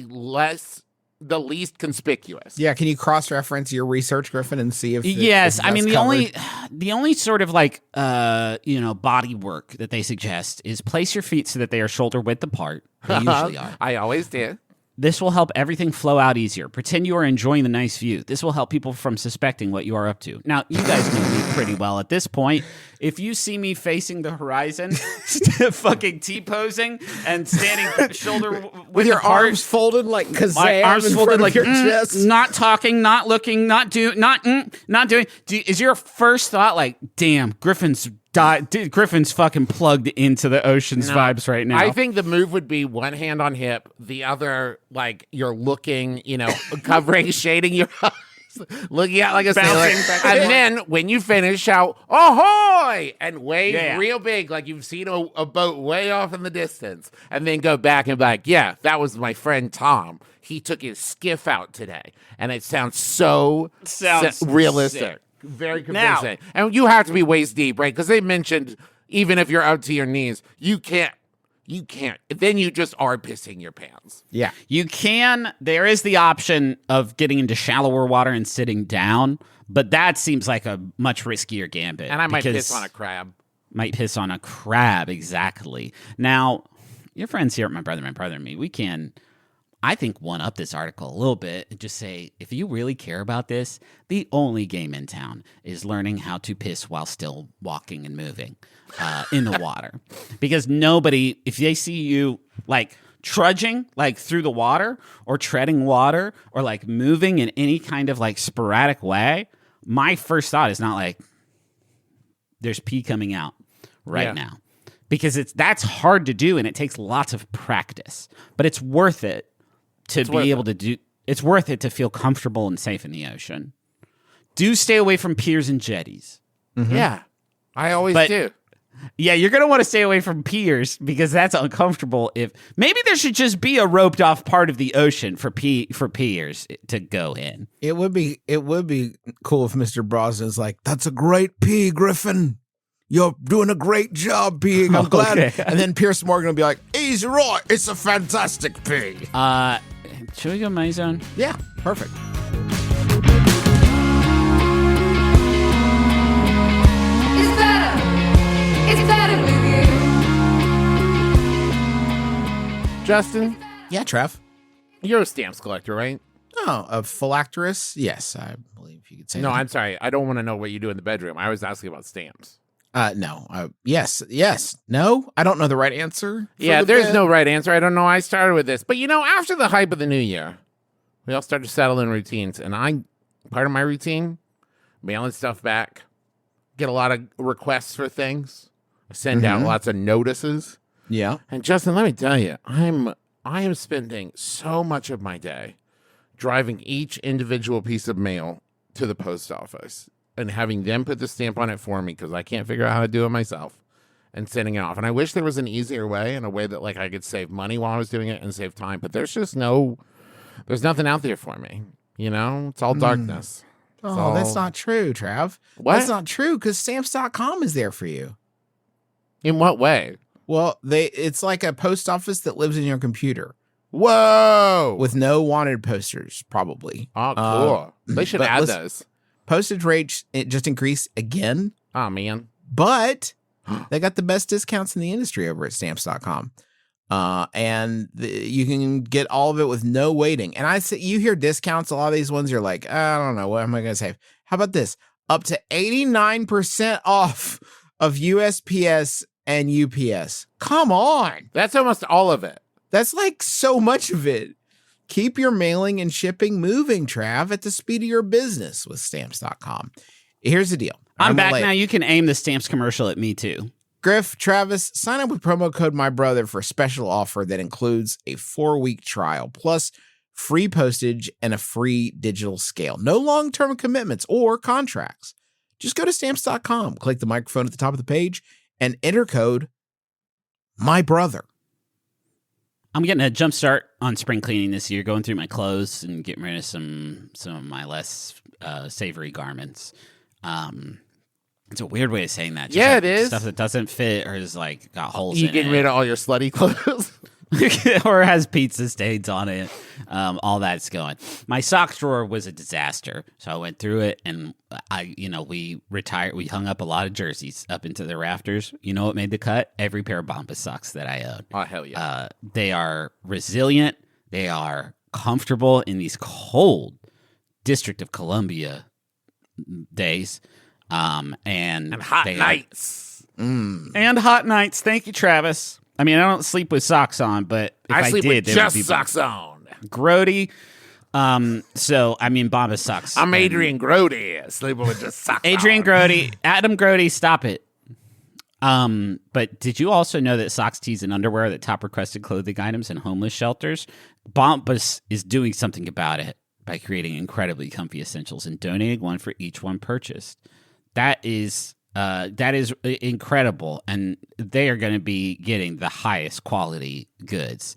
the least conspicuous? Yeah, can you cross-reference your research, Griffin, and see if yes, if I mean that's the only sort of like body work that they suggest is place your feet so that they are shoulder width apart. They usually are. I always do. This will help everything flow out easier. Pretend you are enjoying the nice view. This will help people from suspecting what you are up to. Now, you guys know me pretty well at this point. If you see me facing the horizon, fucking T-posing and standing shoulder with your apart, arms folded like Kazam, my arms folded like your chest, not talking, not looking, not doing. Is your first thought like, damn, Griffin's fucking plugged into the ocean's vibes right now? I think the move would be one hand on hip, the other like you're looking, covering, shading your eyes, looking out like a sailor, and then when you finish, shout "Ahoy!" and wave real big, like you've seen a boat way off in the distance, and then go back and be like, "Yeah, that was my friend Tom. He took his skiff out today," and it sounds realistic. Sick. Very convincing. And you have to be waist deep, right? Because they mentioned even if you're up to your knees, you can't. Then you just are pissing your pants. Yeah. You can. There is the option of getting into shallower water and sitting down, but that seems like a much riskier gambit. And I might piss on a crab. Might piss on a crab, exactly. Now, your friends here at My Brother and Me, we can, I think, one up this article a little bit and just say, if you really care about this, the only game in town is learning how to piss while still walking and moving in the water. Because nobody, if they see you like trudging like through the water or treading water or like moving in any kind of like sporadic way, my first thought is not like, there's pee coming out right now. Because that's hard to do and it takes lots of practice. But it's worth it. It's worth it to feel comfortable and safe in the ocean. Do stay away from piers and jetties. Mm-hmm. Yeah, I always do. Yeah, you're going to want to stay away from piers because that's uncomfortable. If maybe there should just be a roped off part of the ocean for piers to go in. It would be cool if Mr. Brosnan's like, "That's a great pee, Griffin. You're doing a great job peeing. I'm glad." Okay. And then Pierce Morgan will be like, "He's right. It's a fantastic pee." Should we go my zone? Yeah, perfect. It's better with you. Justin, Yeah, Trev. you're a stamps collector, right? Oh, a phylacterist? Yes, I believe you could say No, that. I'm sorry. I don't want to know what you do in the bedroom. I was asking about stamps. No. Yes. No, I don't know the right answer. Yeah, there's no right answer. I don't know. I started with this. But, after the hype of the new year, we all started to settle in routines. And part of my routine, mailing stuff back, get a lot of requests for things, send out lots of notices. Yeah. And Justin, let me tell you, I am spending so much of my day driving each individual piece of mail to the post office and having them put the stamp on it for me because I can't figure out how to do it myself and sending it off. And I wish there was an easier way and a way that like I could save money while I was doing it and save time. But there's nothing out there for me. It's all darkness. Oh, that's not true, Trav. What? That's not true because stamps.com is there for you. In what way? Well, it's like a post office that lives in your computer Whoa. with no wanted posters, probably. Oh, cool. They should but add listen, those. Postage rates it just increased again, Oh, man. but they got the best discounts in the industry over at stamps.com. And you can get all of it with no waiting. And I say you hear discounts, a lot of these ones you're like, I don't know, what am I going to save? How about this? Up to 89% off of USPS and UPS. Come on. That's almost all of it. That's like so much of it. Keep your mailing and shipping moving, Trav, at the speed of your business with stamps.com. Here's the deal. I'm back now. You can aim the stamps commercial at me too. Griff, Travis, sign up with promo code MyBrother for a special offer that includes a 4-week trial, plus free postage and a free digital scale. No long-term commitments or contracts. Just go to Stamps.com, click the microphone at the top of the page, and enter code MyBrother. I'm getting a jump start on spring cleaning this year, going through my clothes and getting rid of some of my less savory garments. It's a weird way of saying that. Just Yeah, it is. Stuff that doesn't fit or is like got holes You in getting it. rid of all your slutty clothes? or has pizza stains on it. All that's going. My sock drawer was a disaster, so I went through it, and we retired. We hung up a lot of jerseys up into the rafters. You know what made the cut? Every pair of Bombas socks that I own. Oh, hell yeah. They are resilient. They are comfortable in these cold District of Columbia days, and hot nights. And hot nights. Thank you, Travis. I mean, I don't sleep with socks on, but if I sleep did, with they would just be socks on. grody. So I mean, Bombas socks. I'm Adrian Grody, sleeping with just socks Adrian on. Grody, Adam Grody, stop it. But did you also know that socks, tees, and underwear are the top requested clothing items in homeless shelters? Bombas is doing something about it by creating incredibly comfy essentials and donating one for each one purchased. That is incredible, and they are going to be getting the highest quality goods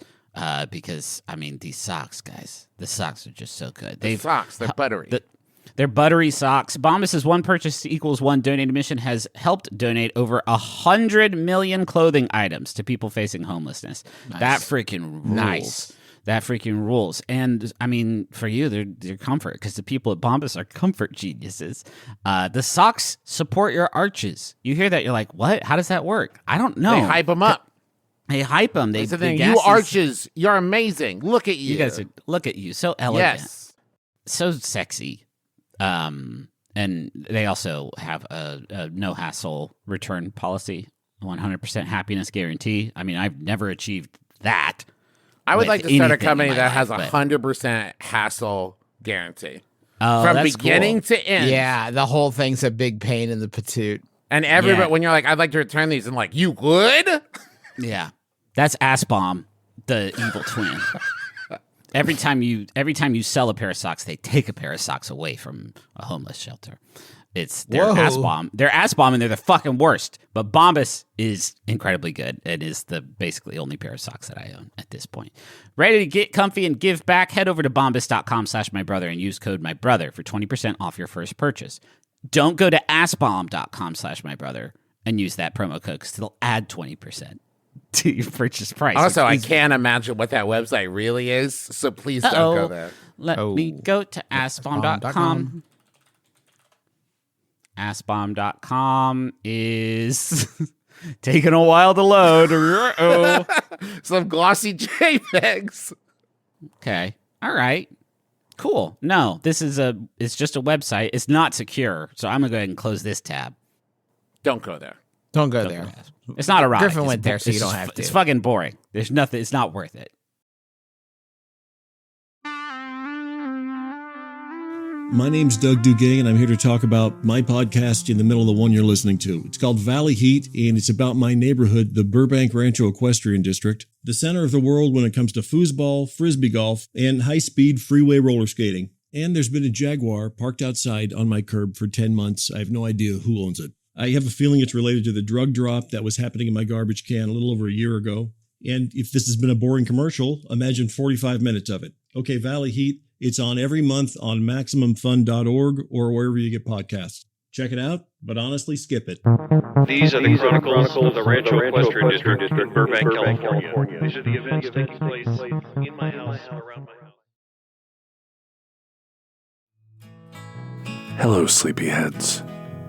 because, I mean, these socks, guys, the socks are just so good. They're buttery. They're buttery socks. Bombas says 1 purchase equals 1 donated mission has helped donate over 100 million clothing items to people facing homelessness. Nice. That freaking rules. Nice. That freaking rules. And I mean, for you, they're comfort because the people at Bombas are comfort geniuses. The socks support your arches. You hear that, you're like, what? How does that work? I don't know. They hype them up. They hype them. That's the thing. You arches, you're amazing. Look at you. You guys look at you, so elegant, Yes. so sexy. And they also have a no hassle return policy, 100% happiness guarantee. I mean, I've never achieved that. I would with like to start a anything in company my that life, has but- 100% hassle guarantee. Oh, From that's beginning cool. to end. Yeah, the whole thing's a big pain in the patoot. And everybody, Yeah. when you're like, I'd like to return these, and like, you would? Yeah, that's Ass Bomb, the evil twin. Every time you sell a pair of socks, they take a pair of socks away from a homeless shelter. They're Whoa. Ass Bomb. They're Ass Bomb, and they're the fucking worst. But Bombas is incredibly good. It is the basically only pair of socks that I own at this point. Ready to get comfy and give back? Head over to bombas.com/mybrother and use code MyBrother for 20% off your first purchase. Don't go to assbomb.com/mybrother and use that promo code because it'll add 20% to your purchase price. Also, I which is- can't imagine what that website really is, so please don't go there. Let me go to assbomb.com. Assbomb.com is taking a while to load. Uh-oh. Some glossy JPEGs. Okay. All right. Cool. No, it's just a website. It's not secure. So I'm going to go ahead and close this tab. Don't go there. Don't go there. It's not erotic. Griffin went there, so you It's don't just- have to. It's fucking boring. There's nothing. It's not worth it. My name's Doug Duguay, and I'm here to talk about my podcast in the middle of the one you're listening to. It's called Valley Heat, and it's about my neighborhood, the Burbank Rancho Equestrian District, the center of the world when it comes to foosball, frisbee golf, and high-speed freeway roller skating. And there's been a Jaguar parked outside on my curb for 10 months. I have no idea who owns it. I have a feeling it's related to the drug drop that was happening in my garbage can a little over a year ago. And if this has been a boring commercial, imagine 45 minutes of it. Okay, Valley Heat. It's on every month on MaximumFun.org or wherever you get podcasts. Check it out, but honestly, skip it. These are the chronicles of the Rancho Equestrian District in Burbank, California. These are the events taking place in my house, around my house. Hello, sleepyheads.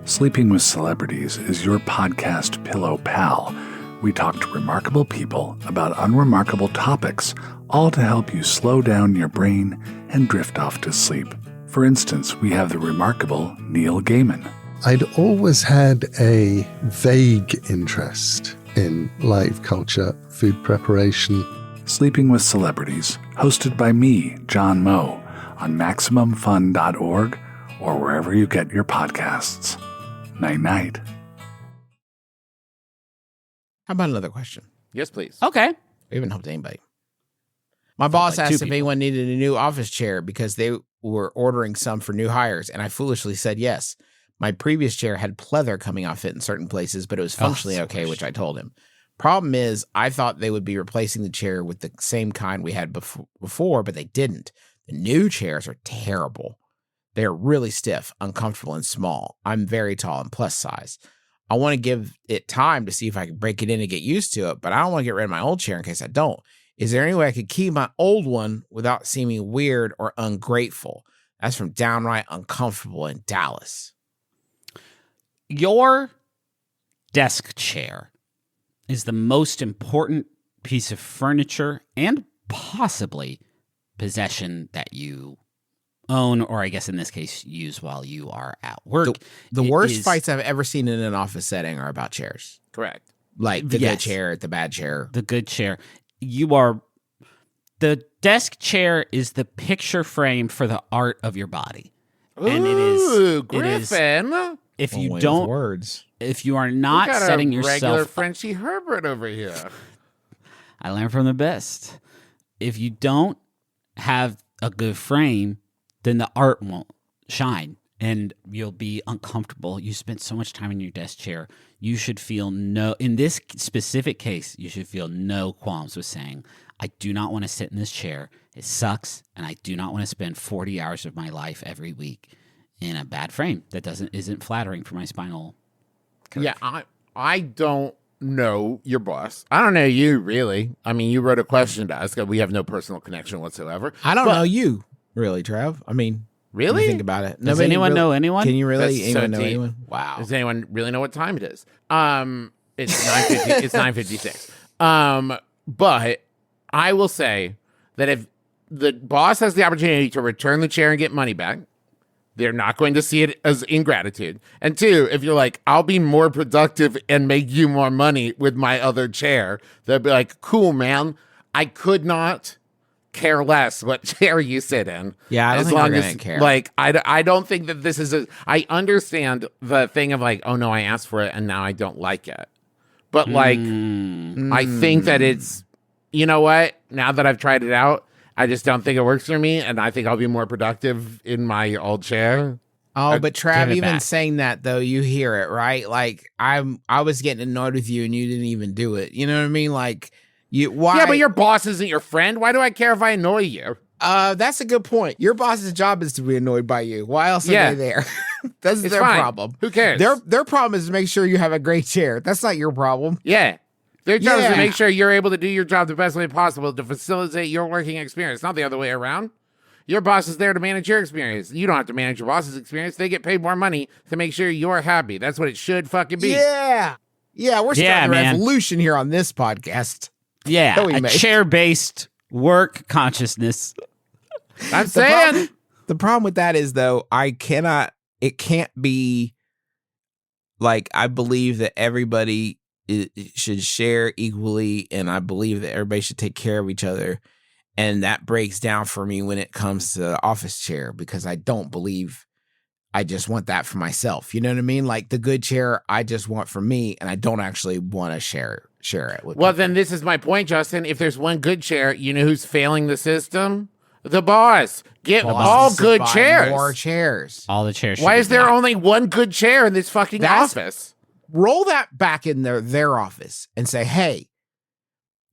Sleeping with Celebrities is your podcast pillow pal. We talk to remarkable people about unremarkable topics, all to help you slow down your brain and drift off to sleep. For instance, we have the remarkable Neil Gaiman. I'd always had a vague interest in live culture, food preparation. Sleeping with Celebrities, hosted by me, John Moe, on MaximumFun.org or wherever you get your podcasts. Night-night. How about another question? Yes, please. Okay. We haven't helped anybody. My boss like asked two if people. anyone needed a new office chair because they were ordering some for new hires, and I foolishly said yes. My previous chair had pleather coming off it in certain places, but it was functionally okay, which I told him. Problem is, I thought they would be replacing the chair with the same kind we had before, but they didn't. The new chairs are terrible. They're really stiff, uncomfortable, and small. I'm very tall and plus size. I want to give it time to see if I can break it in and get used to it, but I don't want to get rid of my old chair in case I don't. Is there any way I could keep my old one without seeming weird or ungrateful? That's from Downright Uncomfortable in Dallas. Your desk chair is the most important piece of furniture and possibly possession that you own, or I guess in this case, use while you are at work. The worst fights I've ever seen in an office setting are about chairs. Correct. Like the good chair, the bad chair. The good chair. The desk chair is the picture frame for the art of your body. And Griffin. If you With don't, words. if you are We not got setting a regular yourself, Frenchie Herbert over here. I learned from the best. If you don't have a good frame, then the art won't shine and you'll be uncomfortable. You spent so much time in your desk chair. You should feel in this specific case, you should feel no qualms with saying, I do not want to sit in this chair. It sucks. And I do not want to spend 40 hours of my life every week in a bad frame that isn't flattering for my spinal curve. Yeah, I don't know your boss. I don't know you, really. I mean, you wrote a question to us. We have no personal connection whatsoever. I don't know you, really, Trav. I mean, really? when you think about it. Does anyone know anyone? Can you really That's anyone so know deep. anyone? Wow. Does anyone really know what time it is? It's 9:50. It's 9:56. But I will say that if the boss has the opportunity to return the chair and get money back, they're not going to see it as ingratitude. And two, if you're like, I'll be more productive and make you more money with my other chair, they'll be like, cool, man. I could not care less what chair you sit in. Yeah, I don't as think long they're as gonna care. like I don't think that this is I understand the thing of like, oh no, I asked for it and now I don't like it. But like I think that it's, you know what? Now that I've tried it out, I just don't think it works for me, and I think I'll be more productive in my old chair. Oh, but Trav, give it even back. saying that though, you hear it, right? Like I was getting annoyed with you and you didn't even do it. You know what I mean? Like why? Yeah, but your boss isn't your friend. Why do I care if I annoy you? That's a good point. Your boss's job is to be annoyed by you. Why else are Yeah. they there? That's It's their fine. problem. Who cares? Their problem is to make sure you have a great chair. That's not your problem. Yeah. Their job is to Yeah. make sure you're able to do your job the best way possible to facilitate your working experience, not the other way around. Your boss is there to manage your experience. You don't have to manage your boss's experience. They get paid more money to make sure you're happy. That's what it should fucking be. Yeah. Yeah, we're starting Yeah, a man. revolution here on this podcast. Yeah, that we a make. chair-based work consciousness. I'm saying. The problem with that is though, it can't be like, I believe that everybody should share equally, and I believe that everybody should take care of each other. And that breaks down for me when it comes to the office chair, because I don't believe I just want that for myself. You know what I mean? Like the good chair, I just want for me, and I don't actually want to share it with Well, people. then this is my point, Justin. If there's one good chair, you know who's failing the system? The boss. Get Boss all needs to good buy chairs. More chairs. All the chairs. Why should is be there black. only one good chair in this fucking office? Roll that back in their office and say, hey,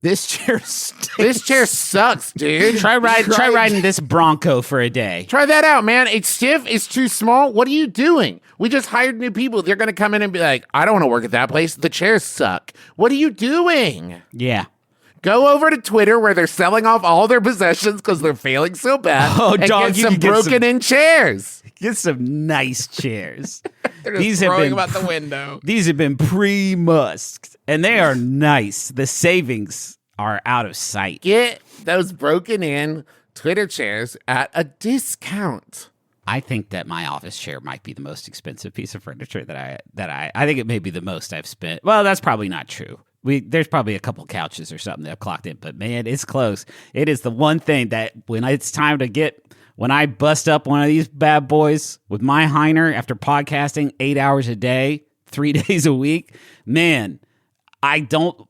this chair stinks. This chair sucks, dude. Try riding this Bronco for a day. Try that out, man. It's stiff. It's too small. What are you doing? We just hired new people. They're going to come in and be like, I don't want to work at that place. The chairs suck. What are you doing? Yeah. Go over to Twitter where they're selling off all their possessions because they're failing so bad. Oh, and dog, get you some can get some- broken-in chairs. Get some nice chairs. These have been them out the window. These have been pre-musked, and they are nice. The savings are out of sight. Get those broken-in Twitter chairs at a discount. I think that my office chair might be the most expensive piece of furniture that I think it may be the most I've spent. Well, that's probably not true. There's probably a couple couches or something that I've clocked in, but man, it's close. It is the one thing that when I bust up one of these bad boys with my Heiner after podcasting 8 hours a day, 3 days a week, man, I don't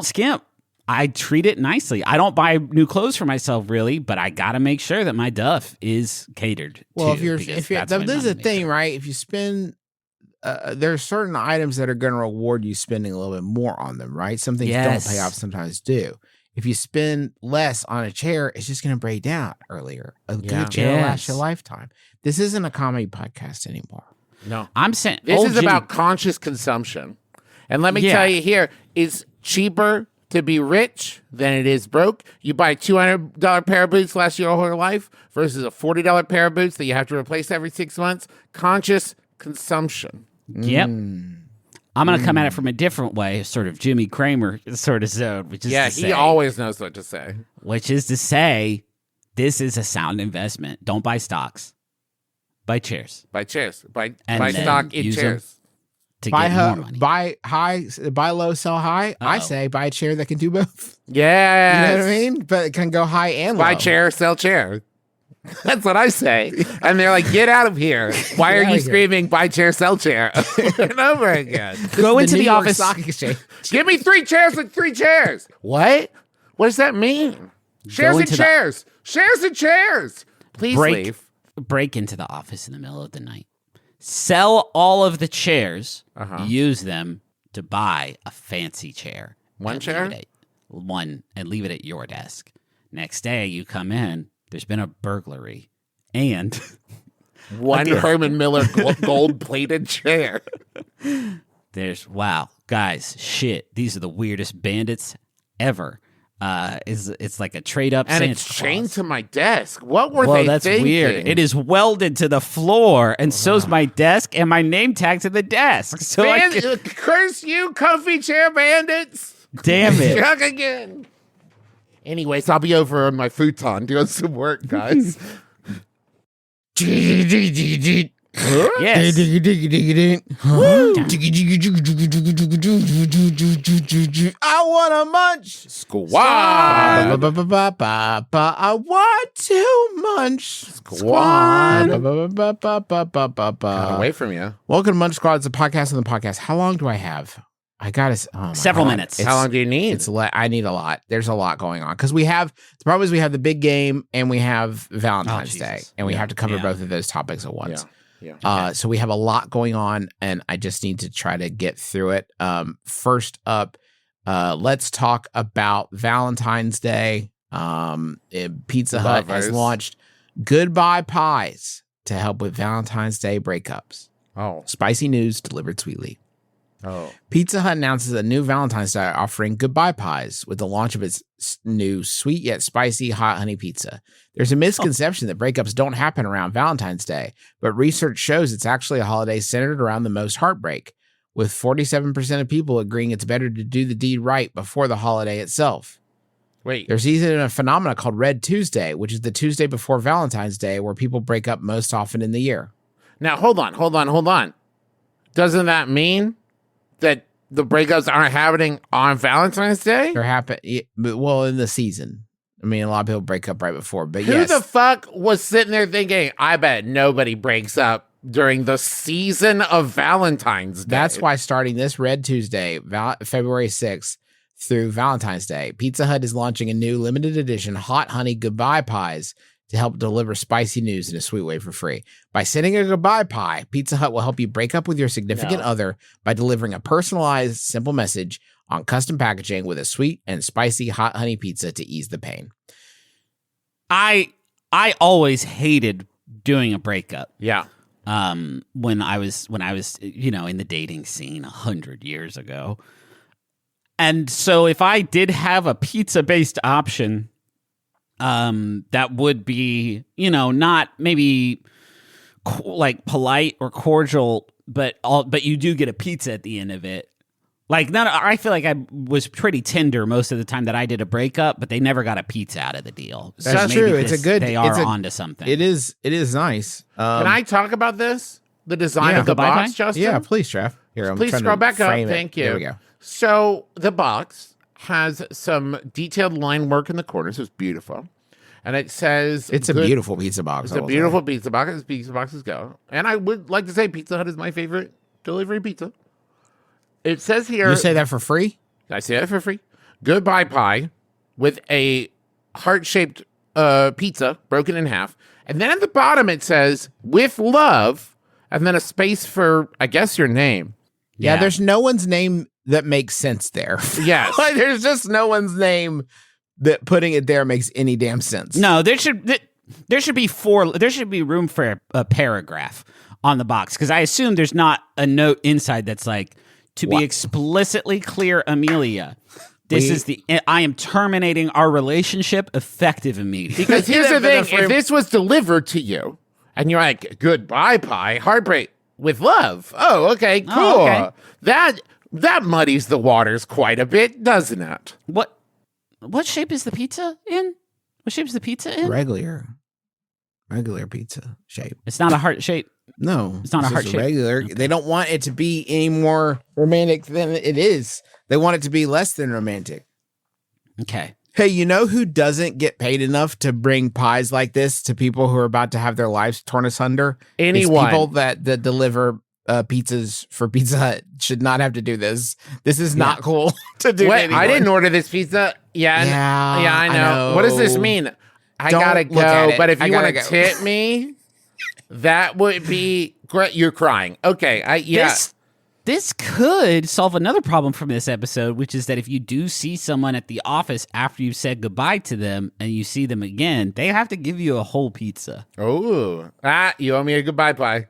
skimp. I treat it nicely. I don't buy new clothes for myself really, but I got to make sure that my duff is catered Well, to. if you're this is the thing, right? If you spend, there are certain items that are going to reward you spending a little bit more on them, right? Some things don't pay off, sometimes do. If you spend less on a chair, it's just going to break down earlier. A good chair lasts your lifetime. This isn't a comedy podcast anymore. No. I'm saying this is about conscious consumption. And let me tell you here, it's cheaper to be rich than it is broke. You buy a $200 pair of boots last your whole life versus a $40 pair of boots that you have to replace every 6 months. Conscious consumption. Yep. I'm going to come at it from a different way, sort of Jimmy Cramer sort of zone. Which is he always knows what to say. Which is to say, this is a sound investment. Don't buy stocks. Buy chairs. Buy chairs. Buy stock in chairs. To get more money. Buy low, sell high. I say buy a chair that can do both. Yeah. You know what I mean? But it can go high and low. Buy chair, sell chair. That's what I say. And they're like, get out of here. Why are you screaming, buy chair, sell chair over and over again? Go into the office. Stock exchange. Give me 3 chairs and 3 chairs. What? What does that mean? Shares and chairs. Shares and chairs. Please leave. Break into the office in the middle of the night. Sell all of the chairs. Use them to buy a fancy chair. One chair? One, and leave it at your desk. Next day, you come in. There's been a burglary. And one Herman Miller gold-plated chair. Guys, shit. These are the weirdest bandits ever. It's like a trade-up and Santa it's Claus. chained to my desk. What were they that's thinking? Weird. It is welded to the floor, and so's my desk and my name tag to the desk. So curse you, comfy chair bandits! Damn it! Chuck again. Anyways, I'll be over on my futon doing some work, guys. Yes. I want a Munch Squad. I want to Munch Squad. Got away from you. Welcome to Munch Squad. It's a podcast on the podcast. How long do I have? I got several minutes. How long do you need? I need a lot. There's a lot going on because the problem is we have the big game and we have Valentine's Day, and we have to cover both of those topics at once. Yeah. So we have a lot going on, and I just need to try to get through it. First up, let's talk about Valentine's Day. Pizza Hut has launched Goodbye Pies to help with Valentine's Day breakups. Oh. Spicy news delivered sweetly. Oh. Pizza Hut announces a new Valentine's Day offering Goodbye Pies with the launch of its new sweet yet spicy hot honey pizza. There's a misconception that breakups don't happen around Valentine's Day, but research shows it's actually a holiday centered around the most heartbreak, with 47% of people agreeing it's better to do the deed right before the holiday itself. Wait. There's even a phenomenon called Red Tuesday, which is the Tuesday before Valentine's Day, where people break up most often in the year. Now, hold on. Doesn't that mean that the breakups aren't happening on Valentine's Day? They're happening, well, in the season. I mean, a lot of people break up right before, but Who the fuck was sitting there thinking, I bet nobody breaks up during the season of Valentine's Day? That's why starting this Red Tuesday, February 6th, through Valentine's Day, Pizza Hut is launching a new limited edition hot honey goodbye pies to help deliver spicy news in a sweet way for free. By sending a goodbye pie, Pizza Hut will help you break up with your significant other by delivering a personalized, simple message on custom packaging with a sweet and spicy hot honey pizza to ease the pain. I always hated doing a breakup. Yeah. When I was in the dating scene 100 years ago. And so if I did have a pizza-based option, that would be, not maybe like polite or cordial, but you do get a pizza at the end of it. Like, I feel like I was pretty tender most of the time that I did a breakup, but they never got a pizza out of the deal. That's true. They are onto something. It is nice. Can I talk about this? The design of the box, Justin? Yeah, please, Trev. Here, please scroll back up. Thank you. There we go. So the box has some detailed line work in the corners. It's beautiful. And it says... It's a beautiful pizza box. It's a beautiful pizza box as pizza boxes go. And I would like to say Pizza Hut is my favorite delivery pizza. It says here. You say that for free? I say that for free. Goodbye pie with a heart-shaped pizza broken in half. And then at the bottom it says, with love, and then a space for, I guess, your name. Yeah, there's no one's name that makes sense there. Yes. Like, there's just no one's name that putting it there makes any damn sense. No, there should be room for a paragraph on the box, because I assume there's not a note inside that's like, to be explicitly clear, Amelia, I am terminating our relationship effective immediately. Because here's the thing, if this was delivered to you, and you're like, goodbye pie, heartbreak with love. Oh, okay, cool. Oh, okay. That muddies the waters quite a bit, doesn't it? What shape is the pizza in? What shape is the pizza in? Regular pizza shape. It's not a heart shape. No, it's not a heart just shape. Regular. Okay. They don't want it to be any more romantic than it is. They want it to be less than romantic. Okay. Hey, you know who doesn't get paid enough to bring pies like this to people who are about to have their lives torn asunder? Anyone. It's people that deliver pizzas for Pizza Hut should not have to do this. This is not cool to do. Wait, I didn't order this pizza. Yeah, I know. What does this mean? I gotta go, but if you want to tip me, that would be great. You're crying. Okay, This could solve another problem from this episode, which is that if you do see someone at the office after you've said goodbye to them and you see them again, they have to give you a whole pizza. Oh, you owe me a goodbye pie.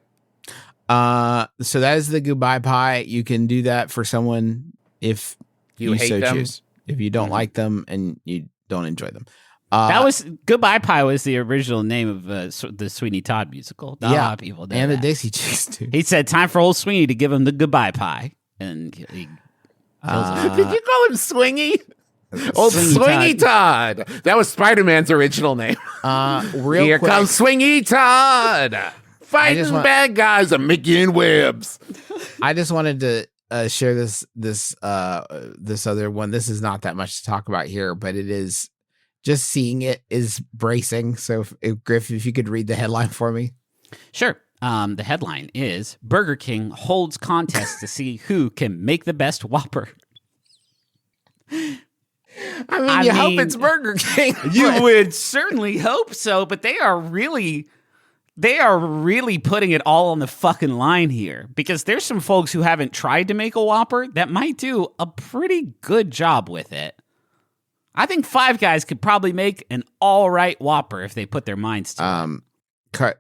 So that is the goodbye pie. You can do that for someone if you hate so them. choose. If you don't like them and you don't enjoy them. That was Goodbye Pie was the original name of the Sweeney Todd musical. A lot of people did and that. the Dixie Chicks too. He said, "Time for old Sweeney to give him the goodbye pie," and he kills him. Did you call him Swingey? Old Swingey Todd. That was Spider-Man's original name. Here Quick. comes Swingey Todd, fighting bad guys and making webs. I just wanted to share this other one. This is not that much to talk about here, but it is. Just seeing it is bracing. So, Griff, if you could read the headline for me. Sure. The headline is Burger King holds contest to see who can make the best Whopper. I mean, hope it's Burger King. You would certainly hope so, but they are really putting it all on the fucking line here, because there's some folks who haven't tried to make a Whopper that might do a pretty good job with it. I think Five Guys could probably make an all right Whopper if they put their minds to it.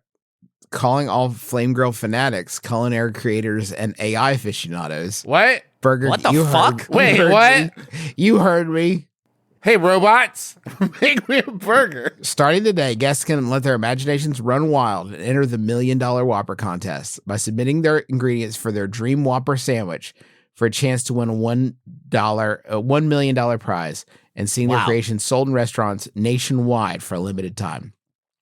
Calling all Flame Grill fanatics, culinary creators, and AI aficionados. What? Burger? What the fuck? Wait, what? You heard me. Hey, robots, make me a burger. Starting today, guests can let their imaginations run wild and enter the $1 Million Whopper contest by submitting their ingredients for their Dream Whopper sandwich for a chance to win a $1 million prize and seeing their creations sold in restaurants nationwide for a limited time.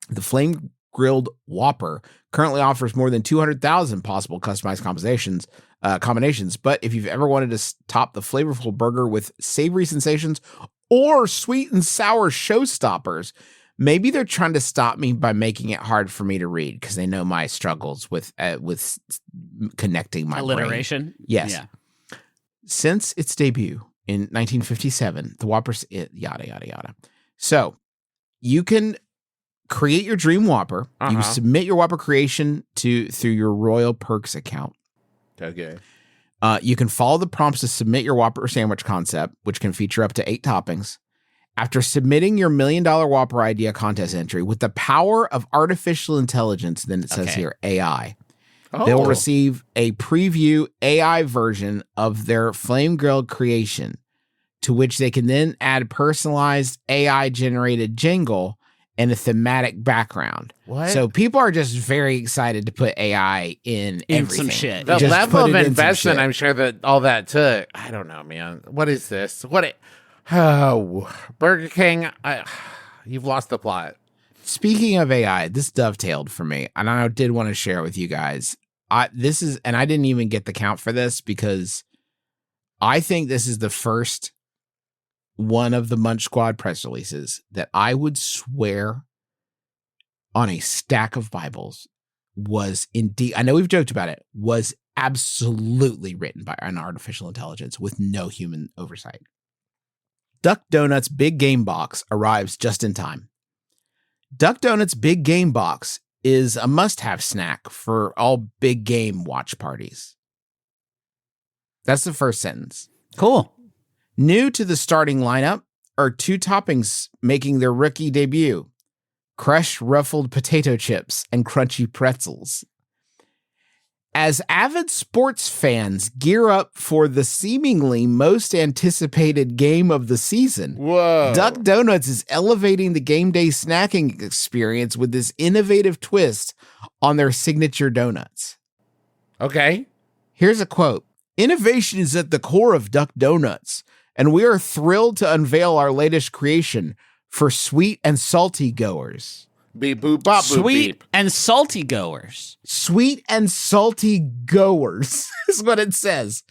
The Flame Grilled Whopper currently offers more than 200,000 possible customized combinations. But if you've ever wanted to top the flavorful burger with savory sensations or sweet and sour showstoppers, maybe they're trying to stop me by making it hard for me to read because they know my struggles with connecting my alliteration. Brain. Yes. Yeah. Since its debut in 1957, the Whopper's yada yada yada. So you can create your dream Whopper. You submit your Whopper creation through your Royal Perks account. Okay. You can follow the prompts to submit your Whopper sandwich concept, which can feature up to 8 toppings. After submitting your $1 Million Whopper idea contest entry with the power of artificial intelligence, then it says here AI. They will receive a preview AI version of their flame grilled creation, to which they can then add personalized AI generated jingle and a thematic background. What? So people are just very excited to put AI in everything. Some shit. The Just level put of it in some investment, shit. I'm sure that all that took. I don't know, man. What is this? Burger King, you've lost the plot. Speaking of AI, this dovetailed for me, and I did want to share with you guys. I didn't even get the count for this because I think this is the first one of the Munch Squad press releases that I would swear on a stack of Bibles was indeed, I know we've joked about it, was absolutely written by an artificial intelligence with no human oversight. Duck Donut's Big Game Box arrives just in time. Duck Donut's Big Game Box is a must-have snack for all big game watch parties. That's the first sentence. Cool. New to the starting lineup are 2 toppings making their rookie debut: crushed ruffled potato chips and crunchy pretzels. As avid sports fans gear up for the seemingly most anticipated game of the season, Whoa. Duck Donuts is elevating the game day snacking experience with this innovative twist on their signature donuts. Okay. Here's a quote. Innovation is at the core of Duck Donuts, and we are thrilled to unveil our latest creation for sweet and salty goers. Beep boop bop boop Sweet beep. and salty goers. Sweet and salty goers is what it says.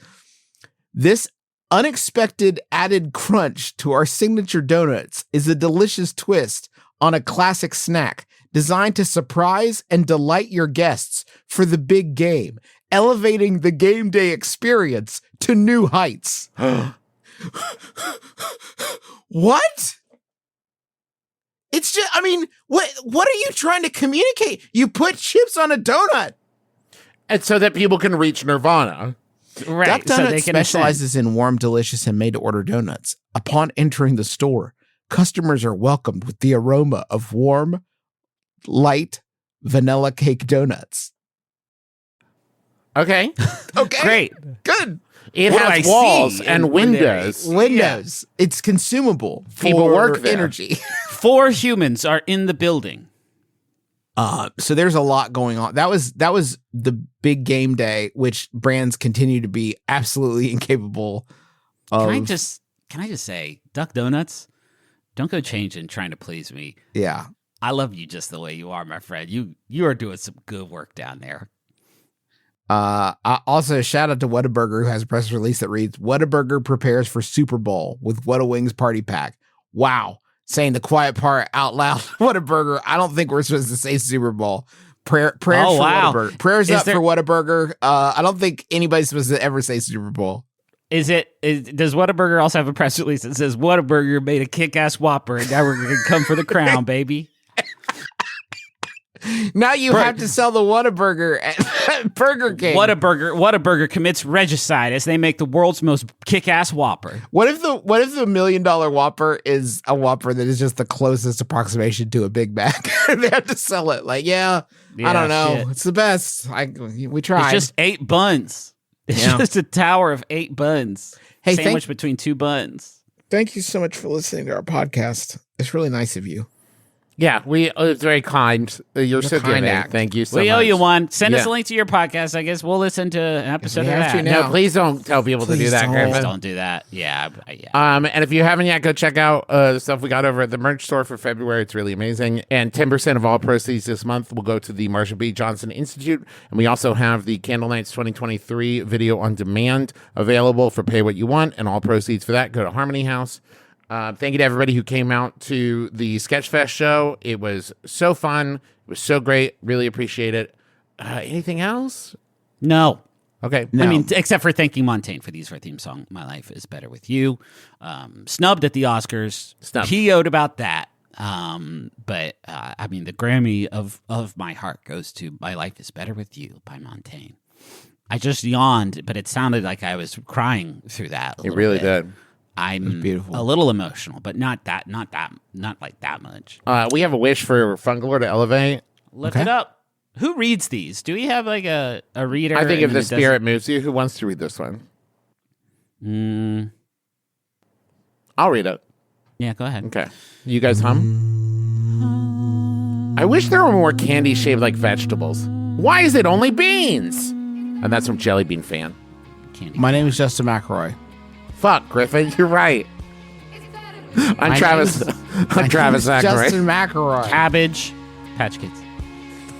This unexpected added crunch to our signature donuts is a delicious twist on a classic snack designed to surprise and delight your guests for the big game, elevating the game day experience to new heights. What? It's just, I mean, what are you trying to communicate? You put chips on a donut. And so that people can reach nirvana. Right. Duck so Donut they can specializes in warm, delicious, and made-to-order donuts. Upon entering the store, customers are welcomed with the aroma of warm, light, vanilla cake donuts. Okay. Okay. Great. Good. It What do has I walls see and in when windows. Windows. It's consumable. People for work there. energy. 4 humans are in the building. So there's a lot going on. That was the big game day, which brands continue to be absolutely incapable of. Can I just say, Duck Donuts, don't go changing trying to please me. Yeah. I love you just the way you are, my friend. You are doing some good work down there. Also, shout out to Whataburger, who has a press release that reads, Whataburger prepares for Super Bowl with Whata Wings Party Pack. Wow. Saying the quiet part out loud. Whataburger. I don't think we're supposed to say Super Bowl. Prayers for Whataburger. Prayers up for Whataburger. I don't think anybody's supposed to ever say Super Bowl. Does Whataburger also have a press release that says Whataburger made a kick-ass Whopper and now we're going to come for the crown, baby? Now you have to sell the Whataburger at Burger King. Whataburger commits regicide as they make the world's most kick-ass Whopper. What if the $1 million Whopper is a Whopper that is just the closest approximation to a Big Mac? They have to sell it. Like, I don't know. Shit. It's the best. We tried. It's just 8 buns. It's just a tower of 8 buns. Hey, sandwiched between 2 buns. Thank you so much for listening to our podcast. It's really nice of you. Yeah, it's very kind. You're so kind giving. act. Thank you so much. We owe you one. Send us a link to your podcast. I guess we'll listen to an episode of that. No, please don't tell people to do that, Griffin. Please don't do that. Yeah. And if you haven't yet, go check out the stuff we got over at the merch store for February. It's really amazing. And 10% of all proceeds this month will go to the Marsha B. Johnson Institute. And we also have the Candle Nights 2023 video on demand available for pay what you want. And all proceeds for that go to Harmony House. Thank you to everybody who came out to the Sketchfest show. It was so fun. It was so great. Really appreciate it. Anything else? No. Okay. No. I mean, except for thanking Montaigne for the use of our theme song, My Life is Better With You. Snubbed at the Oscars. PO'd about that. But I mean, the Grammy of my heart goes to My Life is Better With You by Montaigne. I just yawned, but it sounded like I was crying through that. It really did. I'm a little emotional, but not like that much. We have a wish for Fungalore to elevate. Lift it up. Who reads these? Do we have like a reader? I think if the spirit moves you, who wants to read this one? I'll read it. Yeah, go ahead. Okay. You guys hum? I wish there were more candy shaped like vegetables. Why is it only beans? And that's from Jelly Bean Fan. My name is Justin McElroy. Fuck, Griffin, you're right. I'm Travis McElroy. Justin McElroy. Cabbage Patch Kids.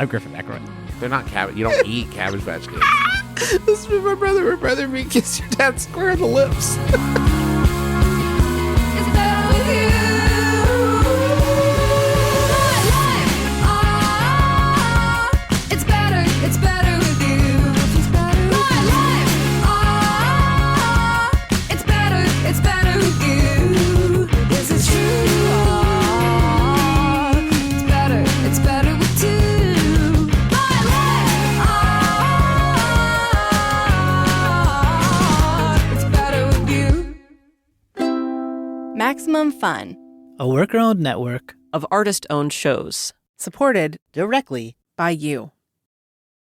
I'm Griffin McElroy. They're not cabbage. You don't eat Cabbage Patch Kids. This is my brother. My brother me kiss your dad square in the lips. It's better with you. My life, it's better with you. My Maximum Fun, a worker-owned network of artist-owned shows. Supported directly by you.